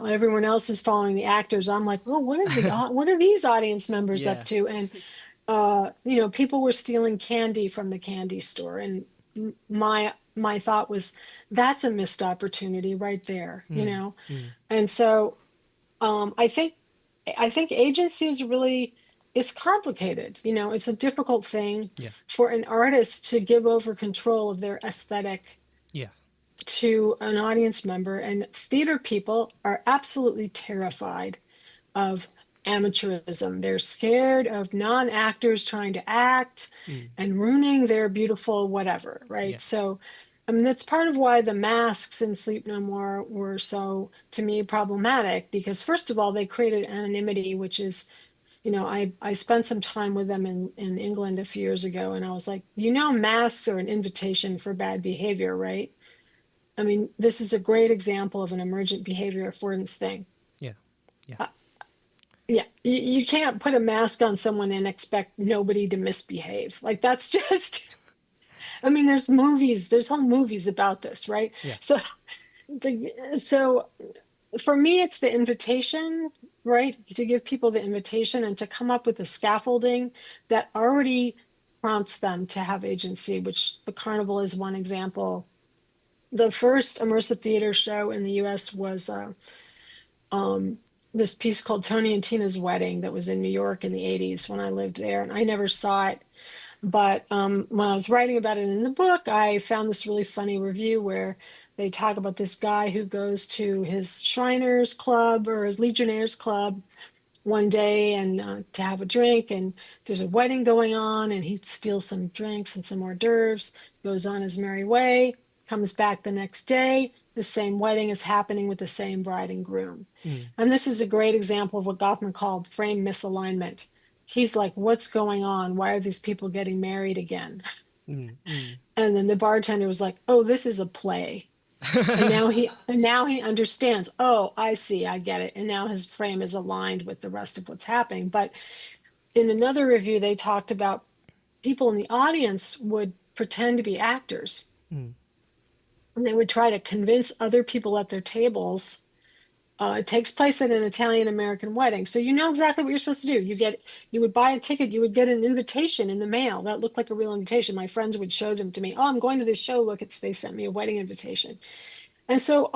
Speaker 3: Everyone else is following the actors. I'm like, oh, what are these audience members up
Speaker 2: Yeah.
Speaker 3: to? And people were stealing candy from the candy store, and my thought was, that's a missed opportunity right there,
Speaker 2: Mm, mm.
Speaker 3: And so I think agency is really, it's complicated. It's a difficult thing
Speaker 2: Yeah.
Speaker 3: for an artist to give over control of their aesthetic
Speaker 2: Yeah.
Speaker 3: to an audience member, and theater people are absolutely terrified of amateurism. They're scared of non-actors trying to act
Speaker 2: Mm,
Speaker 3: and ruining their beautiful whatever, right?
Speaker 2: yeah.
Speaker 3: So, I mean, that's part of why the masks in Sleep No More were so, to me, problematic, because first of all, they created anonymity, which is, I spent some time with them in England a few years ago, and I was like, masks are an invitation for bad behavior, right? I mean, this is a great example of an emergent behavior affordance thing.
Speaker 2: Yeah. Yeah.
Speaker 3: Uh, yeah, you can't put a mask on someone and expect nobody to misbehave. Like that's just, I mean, there's whole movies about this, right?
Speaker 2: Yeah.
Speaker 3: So, so for me, it's the invitation, right? To give people the invitation and to come up with the scaffolding that already prompts them to have agency, which the carnival is one example. The first immersive theater show in the US was um, this piece called Tony and Tina's Wedding that was in New York in the 80s when I lived there. And I never saw it. But when I was writing about it in the book, I found this really funny review where they talk about this guy who goes to his Shriners Club or his Legionnaires Club one day and to have a drink, and there's a wedding going on, and he steals some drinks and some hors d'oeuvres, goes on his merry way, comes back the next day, the same wedding is happening with the same bride and groom.
Speaker 2: Mm,
Speaker 3: And this is a great example of what Goffman called frame misalignment. He's like, what's going on? Why are these people getting married again?
Speaker 2: mm, mm.
Speaker 3: And then the bartender was like, oh, this is a play. And now he understands, oh, I see, I get it, and now his frame is aligned with the rest of what's happening. But in another review, they talked about people in the audience would pretend to be actors,
Speaker 2: Mm,
Speaker 3: and they would try to convince other people at their tables. It takes place at an Italian American wedding, so you know exactly what you're supposed to do. You would buy a ticket, you would get an invitation in the mail that looked like a real invitation. My friends would show them to me. Oh, I'm going to this show. Look, they sent me a wedding invitation. And so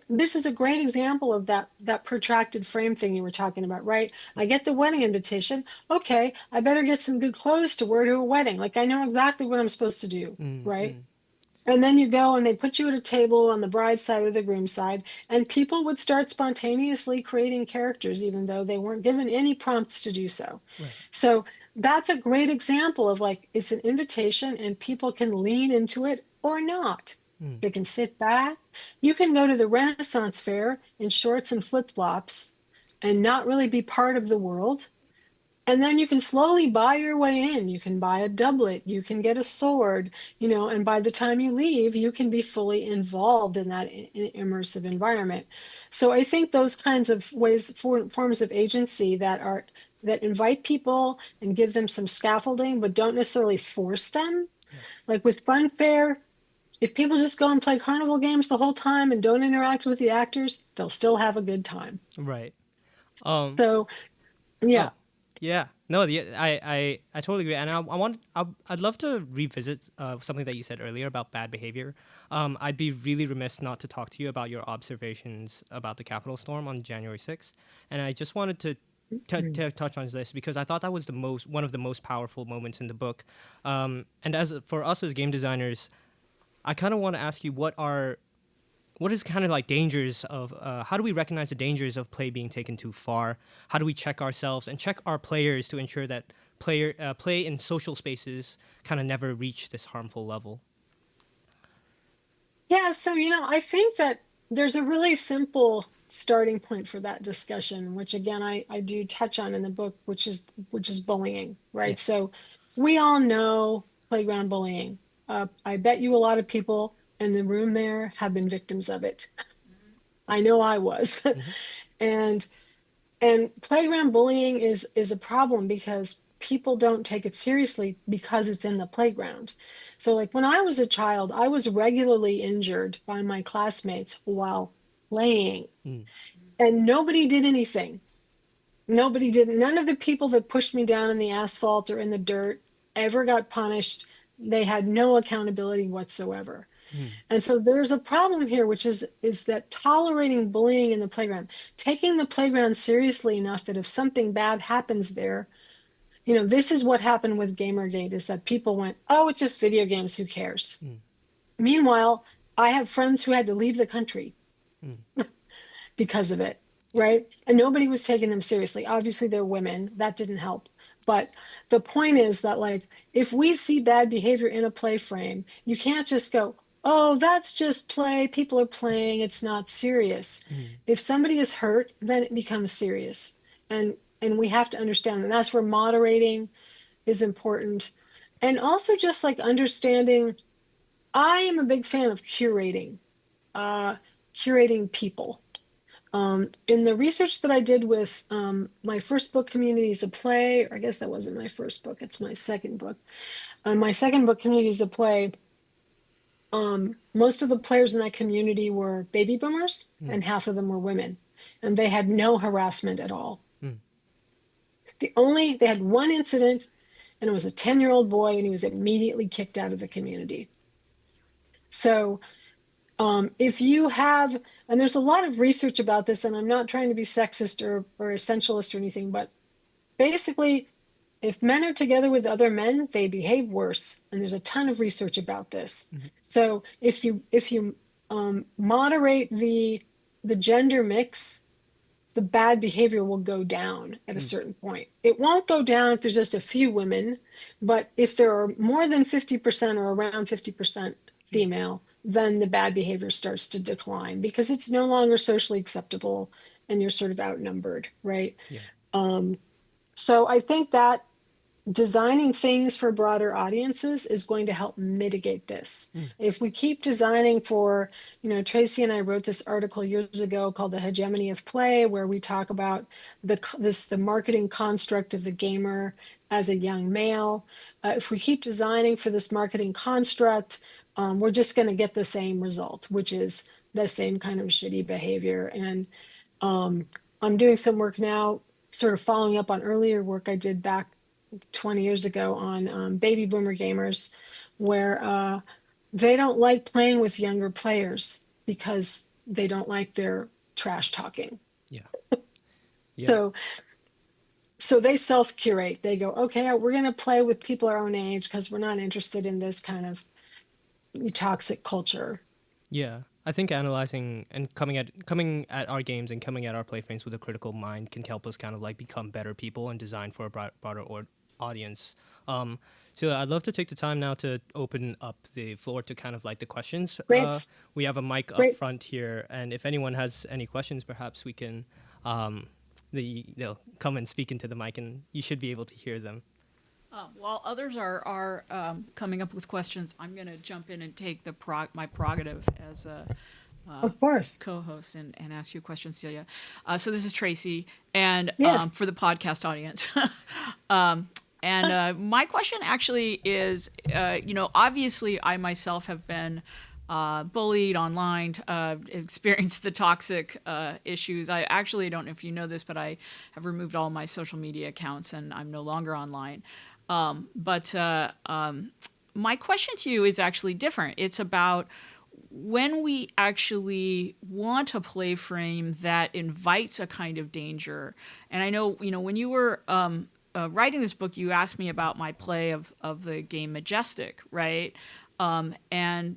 Speaker 3: this is a great example of that protracted frame thing you were talking about, right? I get the wedding invitation. Okay, I better get some good clothes to wear to a wedding. Like I know exactly what I'm supposed to do,
Speaker 2: mm,
Speaker 3: right?
Speaker 2: mm.
Speaker 3: And then you go and they put you at a table on the bride's side or the groom's side, and people would start spontaneously creating characters, even though they weren't given any prompts to do so.
Speaker 2: Right.
Speaker 3: So that's a great example of like, it's an invitation and people can lean into it or not.
Speaker 2: Mm,
Speaker 3: They can sit back. You can go to the Renaissance Fair in shorts and flip-flops and not really be part of the world. And then you can slowly buy your way in. You can buy a doublet, you can get a sword, and by the time you leave, you can be fully involved in that immersive environment. So I think those kinds of forms of agency that invite people and give them some scaffolding, but don't necessarily force them.
Speaker 2: yeah.
Speaker 3: Like with Fun Fair, if people just go and play carnival games the whole time and don't interact with the actors, they'll still have a good time.
Speaker 2: Right. Um.
Speaker 3: So, yeah.
Speaker 2: Oh. Yeah. No. I totally agree, and I'd love to revisit something that you said earlier about bad behavior. I'd be really remiss not to talk to you about your observations about the Capitol storm on January 6th, and I just wanted to touch on this because I thought that was one of the most powerful moments in the book. And for us as game designers, I kind of want to ask you what is kind of like dangers of how do we recognize the dangers of play being taken too far? How do we check ourselves and check our players to ensure that play in social spaces kind of never reach this harmful level?
Speaker 3: Yeah, so I think that there's a really simple starting point for that discussion, which again I do touch on in the book, which is bullying,
Speaker 2: Yeah.
Speaker 3: right? So we all know playground bullying. I bet you a lot of people in the room there have been victims of it. I know I was.
Speaker 2: Mm-hmm.
Speaker 3: And playground bullying is a problem because people don't take it seriously because it's in the playground. So like when I was a child, I was regularly injured by my classmates while playing,
Speaker 2: Mm.
Speaker 3: and nobody did anything. Nobody did. None of the people that pushed me down in the asphalt or in the dirt ever got punished. They had no accountability whatsoever.
Speaker 2: Mm.
Speaker 3: And so there's a problem here, which is that tolerating bullying in the playground, taking the playground seriously enough that if something bad happens there, this is what happened with Gamergate, is that people went, oh, it's just video games, who cares?
Speaker 2: Mm.
Speaker 3: Meanwhile, I have friends who had to leave the country
Speaker 2: Mm.
Speaker 3: because of it, right? And nobody was taking them seriously. Obviously, they're women. That didn't help. But the point is that, like, if we see bad behavior in a play frame, you can't just go, oh, that's just play. People are playing. It's not serious.
Speaker 2: Mm.
Speaker 3: If somebody is hurt, then it becomes serious. And we have to understand that. That's where moderating is important. And also just like understanding, I am a big fan of curating people. In the research that I did with my first book, Communities of Play, or I guess that wasn't my first book, it's my second book. My second book, Communities of Play, most of the players in that community were baby boomers, and half of them were women, and they had no harassment at all.
Speaker 2: Mm.
Speaker 3: They had one incident, and it was a 10-year-old boy, and he was immediately kicked out of the community. So if you have, and there's a lot of research about this, and I'm not trying to be sexist or essentialist or anything, but basically, if men are together with other men, they behave worse. And there's a ton of research about this.
Speaker 2: Mm-hmm.
Speaker 3: So if you moderate the gender mix, the bad behavior will go down at a certain point. It won't go down if there's just a few women, but if there are more than 50% or around 50% female, then the bad behavior starts to decline because it's no longer socially acceptable and you're sort of outnumbered, right?
Speaker 2: Yeah.
Speaker 3: So I think that designing things for broader audiences is going to help mitigate this.
Speaker 2: Mm.
Speaker 3: If we keep designing for, Tracy and I wrote this article years ago called The Hegemony of Play, where we talk about the marketing construct of the gamer as a young male. If we keep designing for this marketing construct, we're just going to get the same result, which is the same kind of shitty behavior. And I'm doing some work now, sort of following up on earlier work I did back 20 years ago on baby boomer gamers, where they don't like playing with younger players because they don't like their trash talking.
Speaker 2: Yeah. Yeah.
Speaker 3: So they self-curate. They go, okay, we're going to play with people our own age because we're not interested in this kind of toxic culture.
Speaker 2: Yeah. I think analyzing and coming at our games and coming at our playframes with a critical mind can help us kind of like become better people and design for a broader audience. So I'd love to take the time now to open up the floor to kind of like the questions.
Speaker 3: Great.
Speaker 2: We have a mic up front here, and if anyone has any questions, perhaps we can they'll come and speak into the mic, and you should be able to hear them.
Speaker 1: While others are coming up with questions, I'm going to jump in and take my prerogative as a
Speaker 3: of course
Speaker 1: co-host and ask you a question, Celia. So this is Tracy, and
Speaker 3: yes.
Speaker 1: For the podcast audience. My question actually is, obviously I myself have been bullied online, experienced the toxic issues. I actually don't know if you know this, but I have removed all my social media accounts and I'm no longer online. But my question to you is actually different. It's about when we actually want a play frame that invites a kind of danger. And I know, when you were writing this book, you asked me about my play of the game Majestic, right? And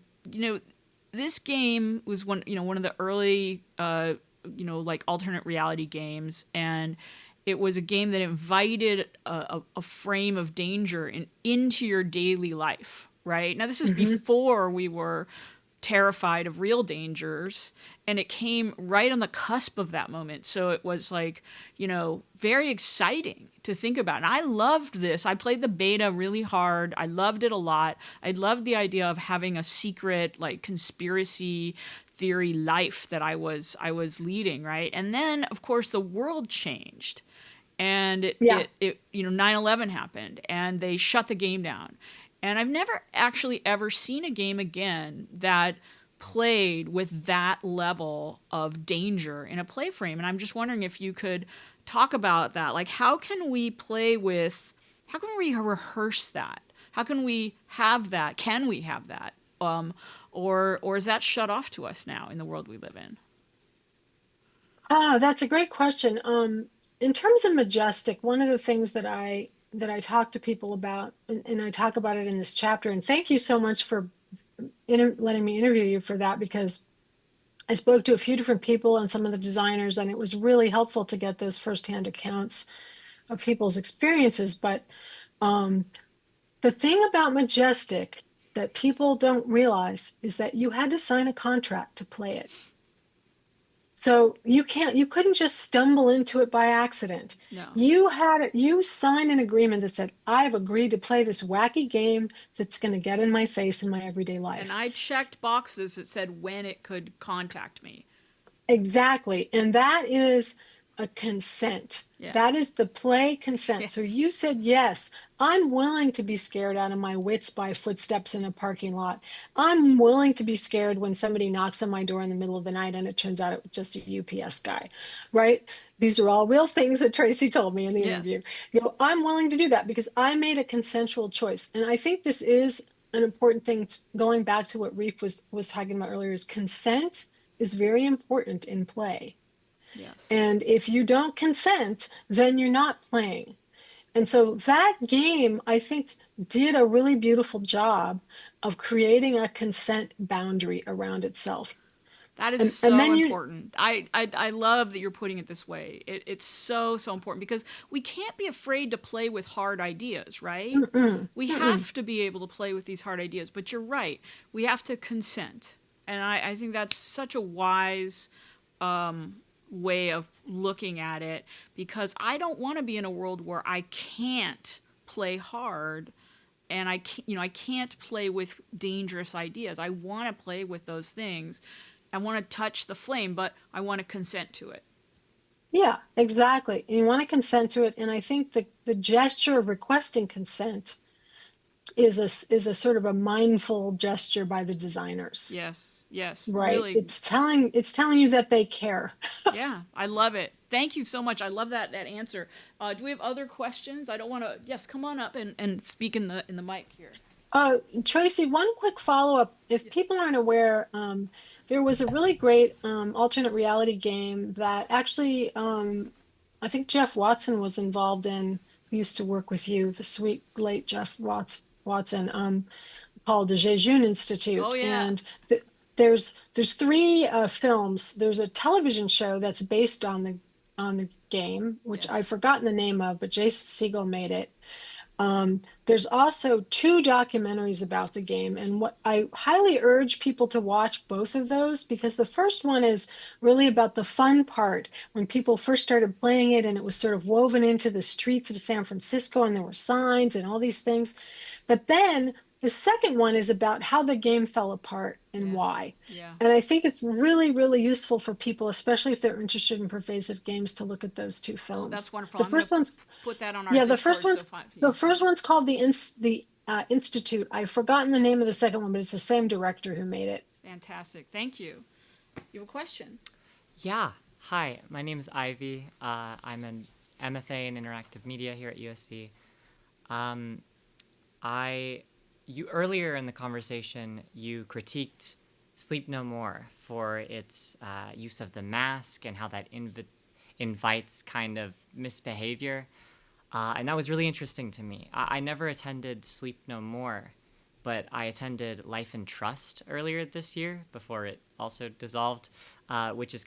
Speaker 1: this game was one of the early like alternate reality games, and it was a game that invited a frame of danger into your daily life. Right now, this is before we were terrified of real dangers, and it came right on the cusp of that moment. So it was like, very exciting to think about. And I loved this. I played the beta really hard. I loved it a lot. I loved the idea of having a secret like conspiracy theory life that I was leading, right? And then of course the world changed, and
Speaker 3: Yeah.
Speaker 1: 9/11 happened, and they shut the game down. And I've never actually ever seen a game again that played with that level of danger in a play frame. And I'm just wondering if you could talk about that. Like, how can we rehearse that? How can we have that? Can we have that? Or is that shut off to us now in the world we live in?
Speaker 3: That's a great question. In terms of Majestic, one of the things that I talk to people about, and I talk about it in this chapter, and thank you so much for letting me interview you for that, because I spoke to a few different people and some of the designers, and it was really helpful to get those firsthand accounts of people's experiences. But the thing about Majestic that people don't realize is that you had to sign a contract to play it. So you couldn't just stumble into it by accident.
Speaker 1: No.
Speaker 3: You signed an agreement that said, I've agreed to play this wacky game that's going to get in my face in my everyday life.
Speaker 1: And I checked boxes that said when it could contact me.
Speaker 3: Exactly. And that is a consent.
Speaker 1: Yeah.
Speaker 3: That is the play consent.
Speaker 1: Yes.
Speaker 3: So you said, yes, I'm willing to be scared out of my wits by footsteps in a parking lot. I'm willing to be scared when somebody knocks on my door in the middle of the night and it turns out it was just a UPS guy, right? These are all real things that Tracy told me in the interview. I'm willing to do that because I made a consensual choice. And I think this is an important thing, going back to what Reef was talking about earlier, is consent is very important in play.
Speaker 1: Yes.
Speaker 3: And if you don't consent, then you're not playing. And so that game, I think, did a really beautiful job of creating a consent boundary around itself.
Speaker 1: That is so important. I love that you're putting it this way. It's so important, because we can't be afraid to play with hard ideas, right? We have to be able to play with these hard ideas. But you're right. We have to consent. And I think that's such a wise way of looking at it, because I don't want to be in a world where I can't play hard, and I can't play with dangerous ideas. I want to play with those things. I want to touch the flame, but I want to consent to it.
Speaker 3: Yeah, exactly. You want to consent to it. And I think the gesture of requesting consent is a sort of a mindful gesture by the designers.
Speaker 1: Yes.
Speaker 3: Right.
Speaker 1: Really.
Speaker 3: It's telling you that they care.
Speaker 1: Yeah, I love it. Thank you so much. I love that answer. Do we have other questions? I don't want to. Yes, come on up and speak in the mic here.
Speaker 3: Tracy, one quick follow-up. If people aren't aware, there was a really great alternate reality game that actually I think Jeff Watson was involved in. Who used to work with you, the sweet late Jeff Watson, called the Jejun Institute.
Speaker 1: Oh yeah.
Speaker 3: And there's three films. There's a television show that's based on the game, which I've forgotten the name of, but Jason Segel made it. There's also two documentaries about the game, and what I highly urge people to watch both of those, because the first one is really about the fun part when people first started playing it, and it was sort of woven into the streets of San Francisco, and there were signs and all these things. But then the second one is about how the game fell apart and why.
Speaker 1: Yeah.
Speaker 3: And I think it's really, really useful for people, especially if they're interested in pervasive games, to look at those two films.
Speaker 1: Oh, that's wonderful.
Speaker 3: The first one's
Speaker 1: put that on our
Speaker 3: the
Speaker 1: Discord,
Speaker 3: first one's called the Institute. I've forgotten the name of the second one, but it's the same director who made it.
Speaker 1: Fantastic. Thank you. You have a question?
Speaker 4: Yeah. Hi, my name is Ivy. I'm an MFA in Interactive Media here at USC. You earlier in the conversation, you critiqued Sleep No More for its use of the mask and how that invites kind of misbehavior. And that was really interesting to me. I never attended Sleep No More, but I attended Life and Trust earlier this year before it also dissolved, which is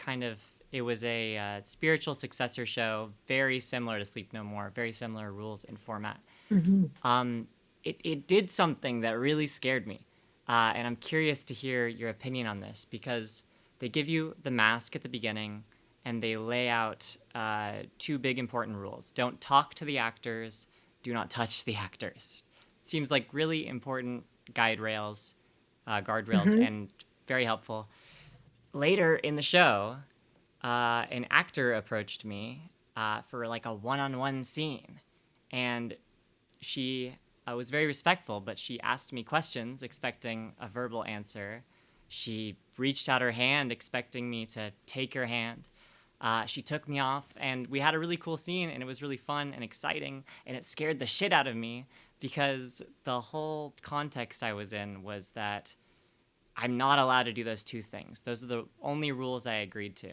Speaker 4: it was a spiritual successor show, very similar to Sleep No More, very similar rules and format.
Speaker 3: Hmm.
Speaker 4: It did something that really scared me. And I'm curious to hear your opinion on this because they give you the mask at the beginning and they lay out two big important rules. Don't talk to the actors, do not touch the actors. It seems like really important guardrails,
Speaker 3: Hmm.
Speaker 4: and very helpful. Later in the show, an actor approached me for like a one-on-one scene, and she was very respectful, but she asked me questions expecting a verbal answer. She reached out her hand expecting me to take her hand. She took me off, and we had a really cool scene, and it was really fun and exciting, and it scared the shit out of me because the whole context I was in was that I'm not allowed to do those two things. Those are the only rules I agreed to.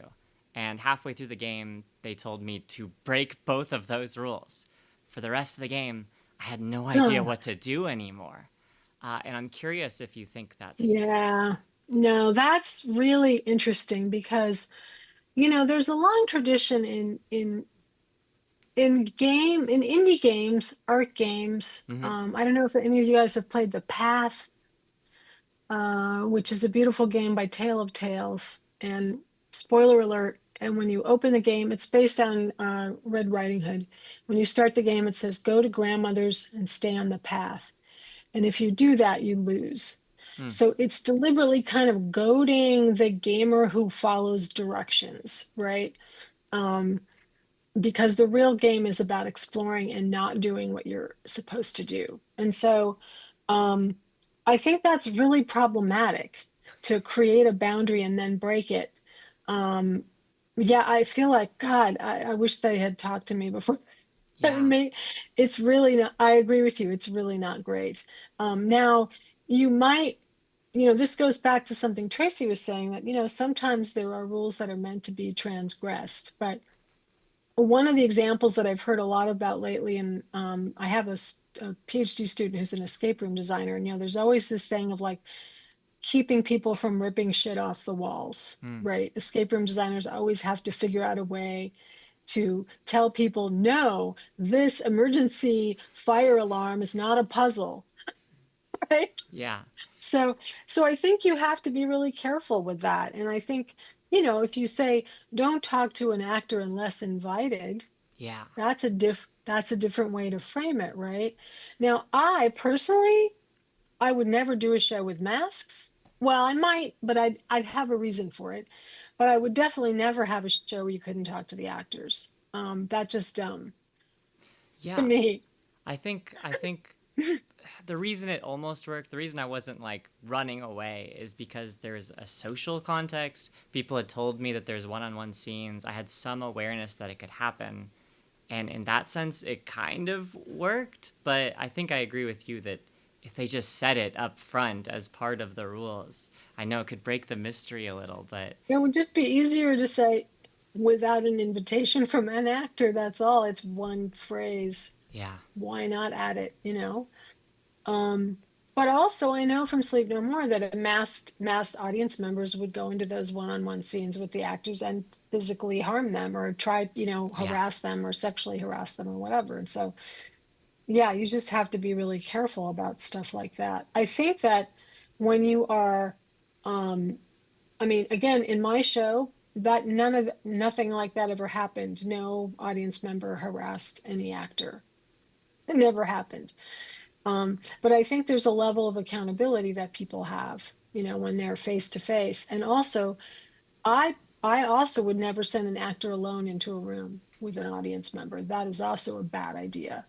Speaker 4: And halfway through the game, they told me to break both of those rules. For the rest of the game, I had no idea
Speaker 3: Oh,
Speaker 4: what to do anymore. And I'm curious if you think that's.
Speaker 3: yeah. No, that's really interesting because, there's a long tradition in indie games, art games.
Speaker 4: Mm-hmm.
Speaker 3: I don't know if any of you guys have played The Path, which is a beautiful game by Tale of Tales. And spoiler alert, and when you open the game, it's based on Red Riding Hood. When you start the game, it says, go to grandmother's and stay on the path. And if you do that, you lose.
Speaker 4: Mm.
Speaker 3: So it's deliberately kind of goading the gamer who follows directions, right? Um, because the real game is about exploring and not doing what you're supposed to do. And so um, I think that's really problematic to create a boundary and then break it. Um, yeah, I feel like, God, I wish they had talked to me before.
Speaker 4: Yeah.
Speaker 3: It's really not, I agree with you. It's really not great. Now, you might, this goes back to something Tracy was saying that, sometimes there are rules that are meant to be transgressed, but one of the examples that I've heard a lot about lately, and I have a PhD student who's an escape room designer, and there's always this thing of like keeping people from ripping shit off the walls,
Speaker 4: Mm.
Speaker 3: right? Escape room designers always have to figure out a way to tell people, no, this emergency fire alarm is not a puzzle, right?
Speaker 4: Yeah.
Speaker 3: So, so I think you have to be really careful with that. And I think, if you say, don't talk to an actor unless invited,
Speaker 4: Yeah.
Speaker 3: that's a different way to frame it, right? Now, I personally, I would never do a show with masks. Well, I might, but I'd have a reason for it. But I would definitely never have a show where you couldn't talk to the actors. That's just dumb to
Speaker 4: Yeah.
Speaker 3: me.
Speaker 4: I think the reason it almost worked, the reason I wasn't like running away is because there's a social context. People had told me that there's one-on-one scenes. I had some awareness that it could happen. And in that sense, it kind of worked. But I think I agree with you that if they just said it up front as part of the rules, I know it could break the mystery a little, but
Speaker 3: It would just be easier to say without an invitation from an actor, that's all. It's one phrase.
Speaker 4: yeah.
Speaker 3: Why not add it? Um, but also I know from Sleep No More that masked audience members would go into those one-on-one scenes with the actors and physically harm them or try,
Speaker 4: Yeah.
Speaker 3: harass them or sexually harass them or whatever. And so, yeah, you just have to be really careful about stuff like that. I think that when you are, um, I mean, again, in my show, that nothing like that ever happened. No audience member harassed any actor. It never happened. But I think there's a level of accountability that people have, when they're face to face. And also, I I also would never send an actor alone into a room with an audience member. That is also a bad idea.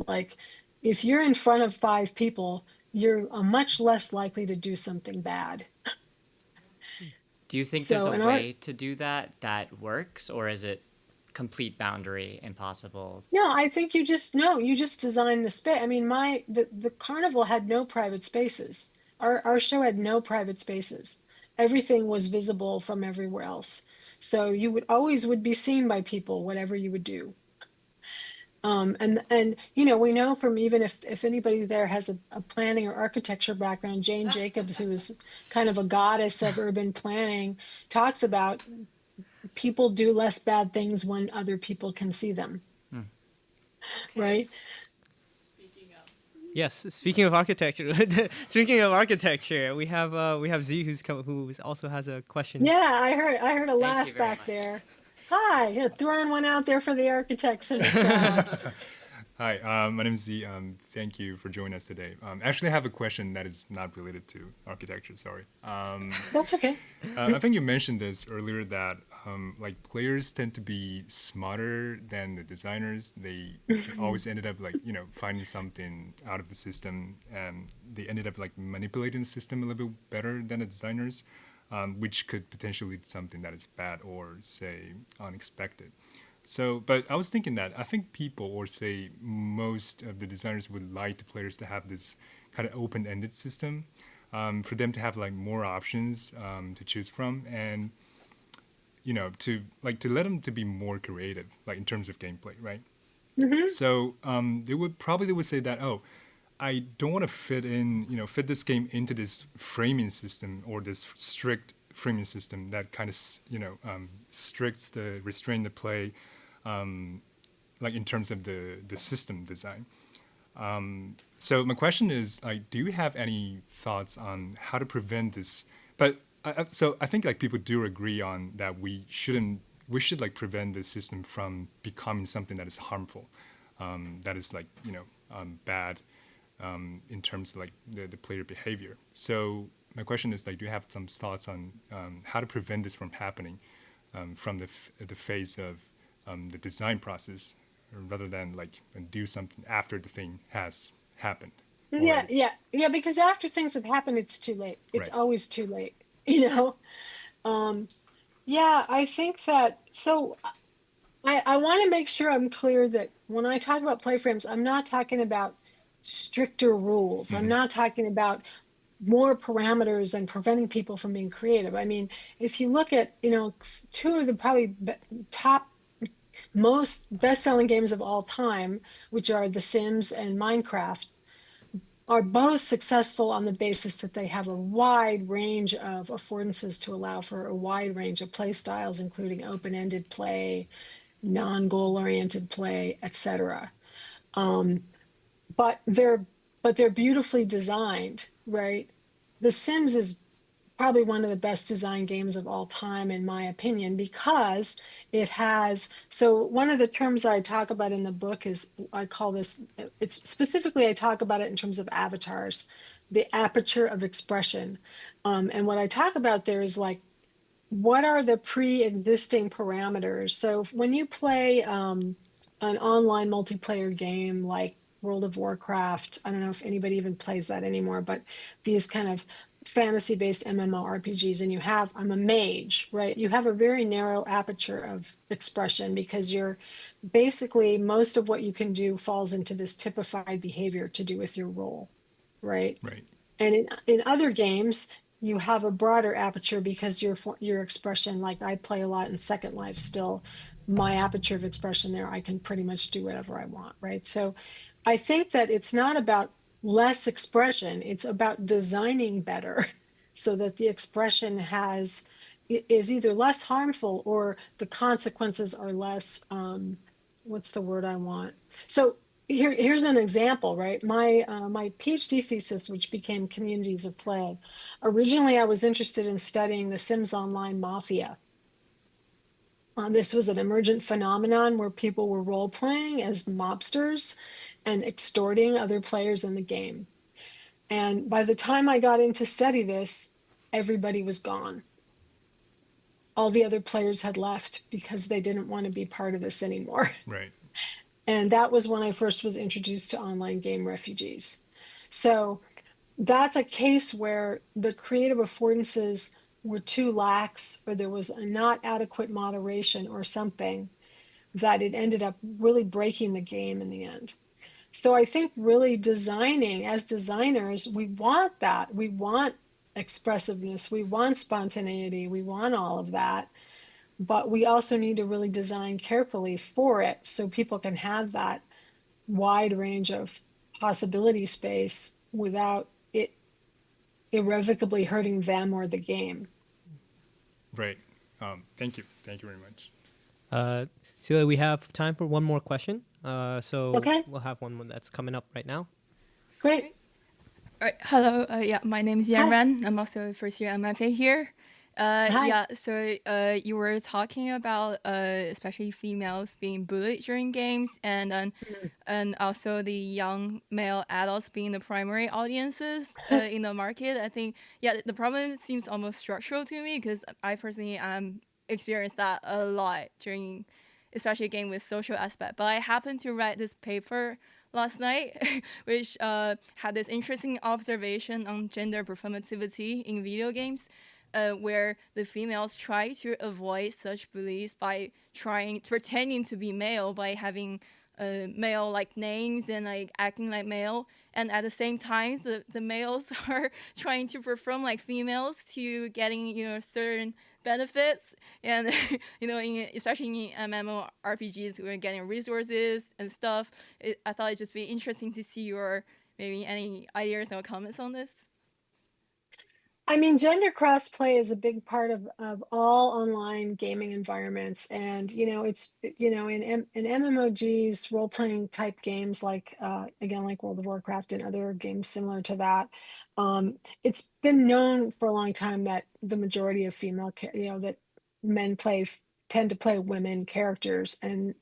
Speaker 3: Like, if you're in front of five people, you're much less likely to do something bad.
Speaker 4: Do you think there's
Speaker 3: So,
Speaker 4: a
Speaker 3: in art,
Speaker 4: way to do that that works, or is it complete boundary impossible?
Speaker 3: no, I think you just no, you just design the space. I mean, the carnival had no private spaces. Our show had no private spaces. Everything was visible from everywhere else. So you would always would be seen by people, whatever you would do. And we know from, even if anybody there has a planning or architecture background, Jane Jacobs, who is kind of a goddess of urban planning, talks about people do less bad things when other people can see them. Right?
Speaker 2: Yes, speaking of architecture, we have Z who also has a question.
Speaker 3: Yeah, I heard a
Speaker 4: Thank you
Speaker 3: laugh
Speaker 4: very
Speaker 3: back
Speaker 4: much.
Speaker 3: there. Hi, yeah, throwing one out there for the architects in the crowd.
Speaker 5: Hi, my name is Z. Thank you for joining us today. Actually, I have a question that is not related to architecture. Sorry.
Speaker 3: That's okay.
Speaker 5: I think you mentioned this earlier that like players tend to be smarter than the designers. They always ended up like finding something out of the system, and they ended up like manipulating the system a little bit better than the designers, which could potentially lead to something that is bad or say unexpected. So, but I was thinking that I think people, or say most of the designers, would like the players to have this kind of open-ended system, for them to have like more options to choose from, and to let them to be more creative, like in terms of gameplay, right? So they would say that, oh, I don't want to fit this game into this framing system, or this strict framing system that kind of restrain the play, like in terms of the system design. So my question is, like, do you have any thoughts on how to prevent this? But so I think like people do agree on that we should like prevent the system from becoming something that is harmful, that is like bad, in terms of like the player behavior. So my question is, like, do you have some thoughts on how to prevent this from happening, from the phase of the design process, rather than like do something after the thing has happened
Speaker 3: Yeah,
Speaker 5: already?
Speaker 3: yeah, because after things have happened, it's too late. It's
Speaker 5: Right.
Speaker 3: always too late, you know? Um, yeah, I think that, so I want to make sure I'm clear that when I talk about playframes, I'm not talking about stricter rules. I'm
Speaker 5: Mm-hmm.
Speaker 3: not talking about more parameters and preventing people from being creative. I mean, if you look at, two of the probably top most best-selling games of all time, which are The Sims and Minecraft, are both successful on the basis that they have a wide range of affordances to allow for a wide range of play styles, including open-ended play, non-goal oriented play, etc. Um, but they're beautifully designed, right? The Sims is probably one of the best designed games of all time, in my opinion, because it has, so one of the terms I talk about in the book is, I call this, it's specifically, I talk about it in terms of avatars, the aperture of expression. And what I talk about there is like, what are the pre-existing parameters? So when you play an online multiplayer game like World of Warcraft, I don't know if anybody even plays that anymore, but these kind of fantasy-based MMORPGs, and I'm a mage, right? You have a very narrow aperture of expression, because you're basically, most of what you can do falls into this typified behavior to do with your role, right?
Speaker 5: Right.
Speaker 3: And in other games, you have a broader aperture, because your expression, like I play a lot in Second Life still, my aperture of expression there, I can pretty much do whatever I want, right? So I think that it's not about less expression, it's about designing better so that the expression is either less harmful, or the consequences are less, what's the word I want? So here's an example, right? My PhD thesis, which became Communities of Play. Originally, I was interested in studying the Sims Online mafia. This was an emergent phenomenon where people were role playing as mobsters and extorting other players in the game. And by the time I got in to study this, everybody was gone. All the other players had left because they didn't want to be part of this anymore.
Speaker 5: Right.
Speaker 3: And that was when I first was introduced to online game refugees. So that's a case where the creative affordances were too lax, or there was a not adequate moderation or something, that it ended up really breaking the game in the end. So I think really designing, as designers, we want that. We want expressiveness, we want spontaneity, we want all of that. But we also need to really design carefully for it so people can have that. wide range of possibility space without it irrevocably hurting them or the game.
Speaker 5: Right. Thank you. Thank you very much.
Speaker 2: Celia, we have time for one more question. So
Speaker 3: Okay.
Speaker 2: we'll have one that's coming up right now.
Speaker 3: Great.
Speaker 6: All right. Hello. My name is Yan
Speaker 3: Hi.
Speaker 6: Ran. I'm also a first year MFA here.
Speaker 3: Hi.
Speaker 6: Yeah. So you were talking about especially females being bullied during games, and also the young male adults being the primary audiences in the market. I think the problem seems almost structural to me because I personally experienced that a lot during, especially a game with social aspect. But I happened to write this paper last night, which had this interesting observation on gender performativity in video games, where the females try to avoid such bullies by pretending to be male by having male-like names and like acting like male, and at the same time the males are trying to perform like females to getting certain benefits, and especially in MMORPGs we're getting resources and stuff. I thought it'd just be interesting to see your maybe any ideas or comments on this.
Speaker 3: I mean, gender crossplay is a big part of all online gaming environments. And, it's, in MMOGs, role-playing type games like, again, like World of Warcraft and other games similar to that, it's been known for a long time that the majority of that men tend to play women characters, and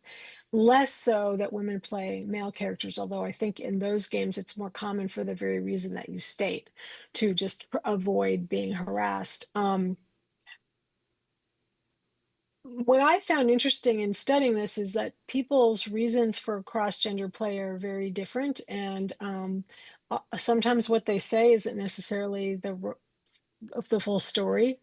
Speaker 3: less so that women play male characters, although I think in those games it's more common for the very reason that you state, to just avoid being harassed. What I found interesting in studying this is that people's reasons for cross-gender play are very different, and sometimes what they say isn't necessarily the full story.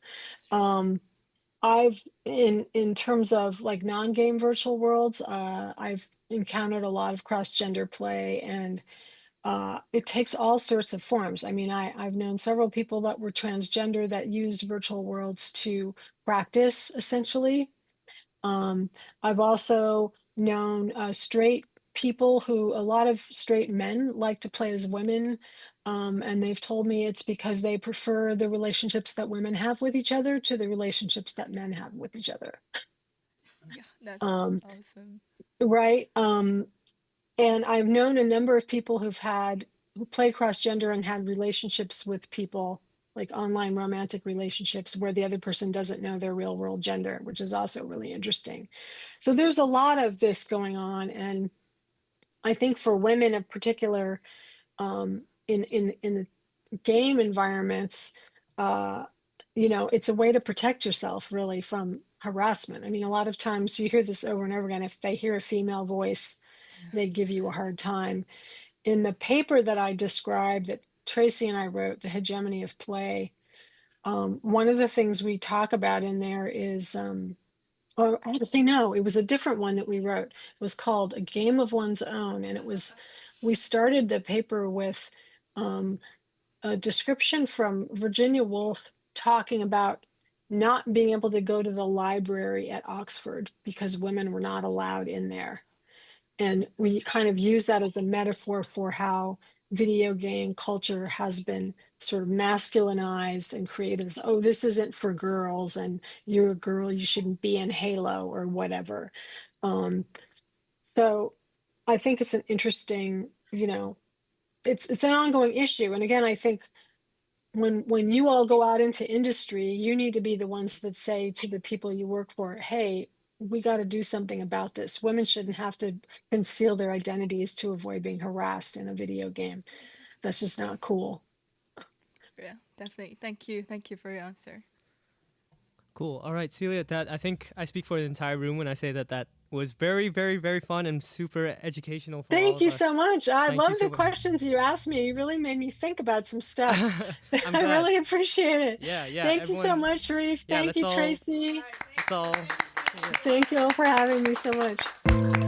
Speaker 3: I've in terms of like non-game virtual worlds, I've encountered a lot of cross-gender play, and it takes all sorts of forms. I mean, I've known several people that were transgender that used virtual worlds to practice, essentially. I've also known straight people a lot of straight men like to play as women. And they've told me it's because they prefer the relationships that women have with each other to the relationships that men have with each other.
Speaker 6: Yeah, that's
Speaker 3: Um,
Speaker 6: awesome.
Speaker 3: right. And I've known a number of people who play cross-gender and had relationships with people, like online romantic relationships, where the other person doesn't know their real world gender, which is also really interesting. So there's a lot of this going on. And I think for women in particular, in the game environments, it's a way to protect yourself really from harassment. I mean, a lot of times you hear this over and over again. If they hear a female voice, they give you a hard time. In the paper that I described that Tracy and I wrote, The Hegemony of Play, one of the things we talk about in there is, or actually, no, it was a different one that we wrote. It was called A Game of One's Own. And we started the paper with a description from Virginia Woolf talking about not being able to go to the library at Oxford because women were not allowed in there. And we kind of use that as a metaphor for how video game culture has been sort of masculinized and created as, oh, this isn't for girls, and you're a girl, you shouldn't be in Halo or whatever. So I think it's an interesting, it's an ongoing issue. And again, I think when you all go out into industry, you need to be the ones that say to the people you work for, hey, we got to do something about this. Women shouldn't have to conceal their identities to avoid being harassed in a video game. That's just not cool.
Speaker 6: Yeah, definitely. Thank you for your answer.
Speaker 2: Cool. All right, Celia, I think I speak for the entire room when I say that was very, very, very fun and super educational for all
Speaker 3: Thank
Speaker 2: of
Speaker 3: you
Speaker 2: us.
Speaker 3: so much. I
Speaker 2: Thank
Speaker 3: love
Speaker 2: you so
Speaker 3: the
Speaker 2: much.
Speaker 3: questions you asked me. You really made me think about some stuff.
Speaker 2: I'm
Speaker 3: I
Speaker 2: glad.
Speaker 3: really appreciate it.
Speaker 2: Yeah.
Speaker 3: Thank you so
Speaker 2: everyone-
Speaker 3: much, Reef.
Speaker 2: Yeah,
Speaker 3: Thank you,
Speaker 2: that's all.
Speaker 3: Tracy.
Speaker 2: That's all.
Speaker 3: Thank you all for having me so much.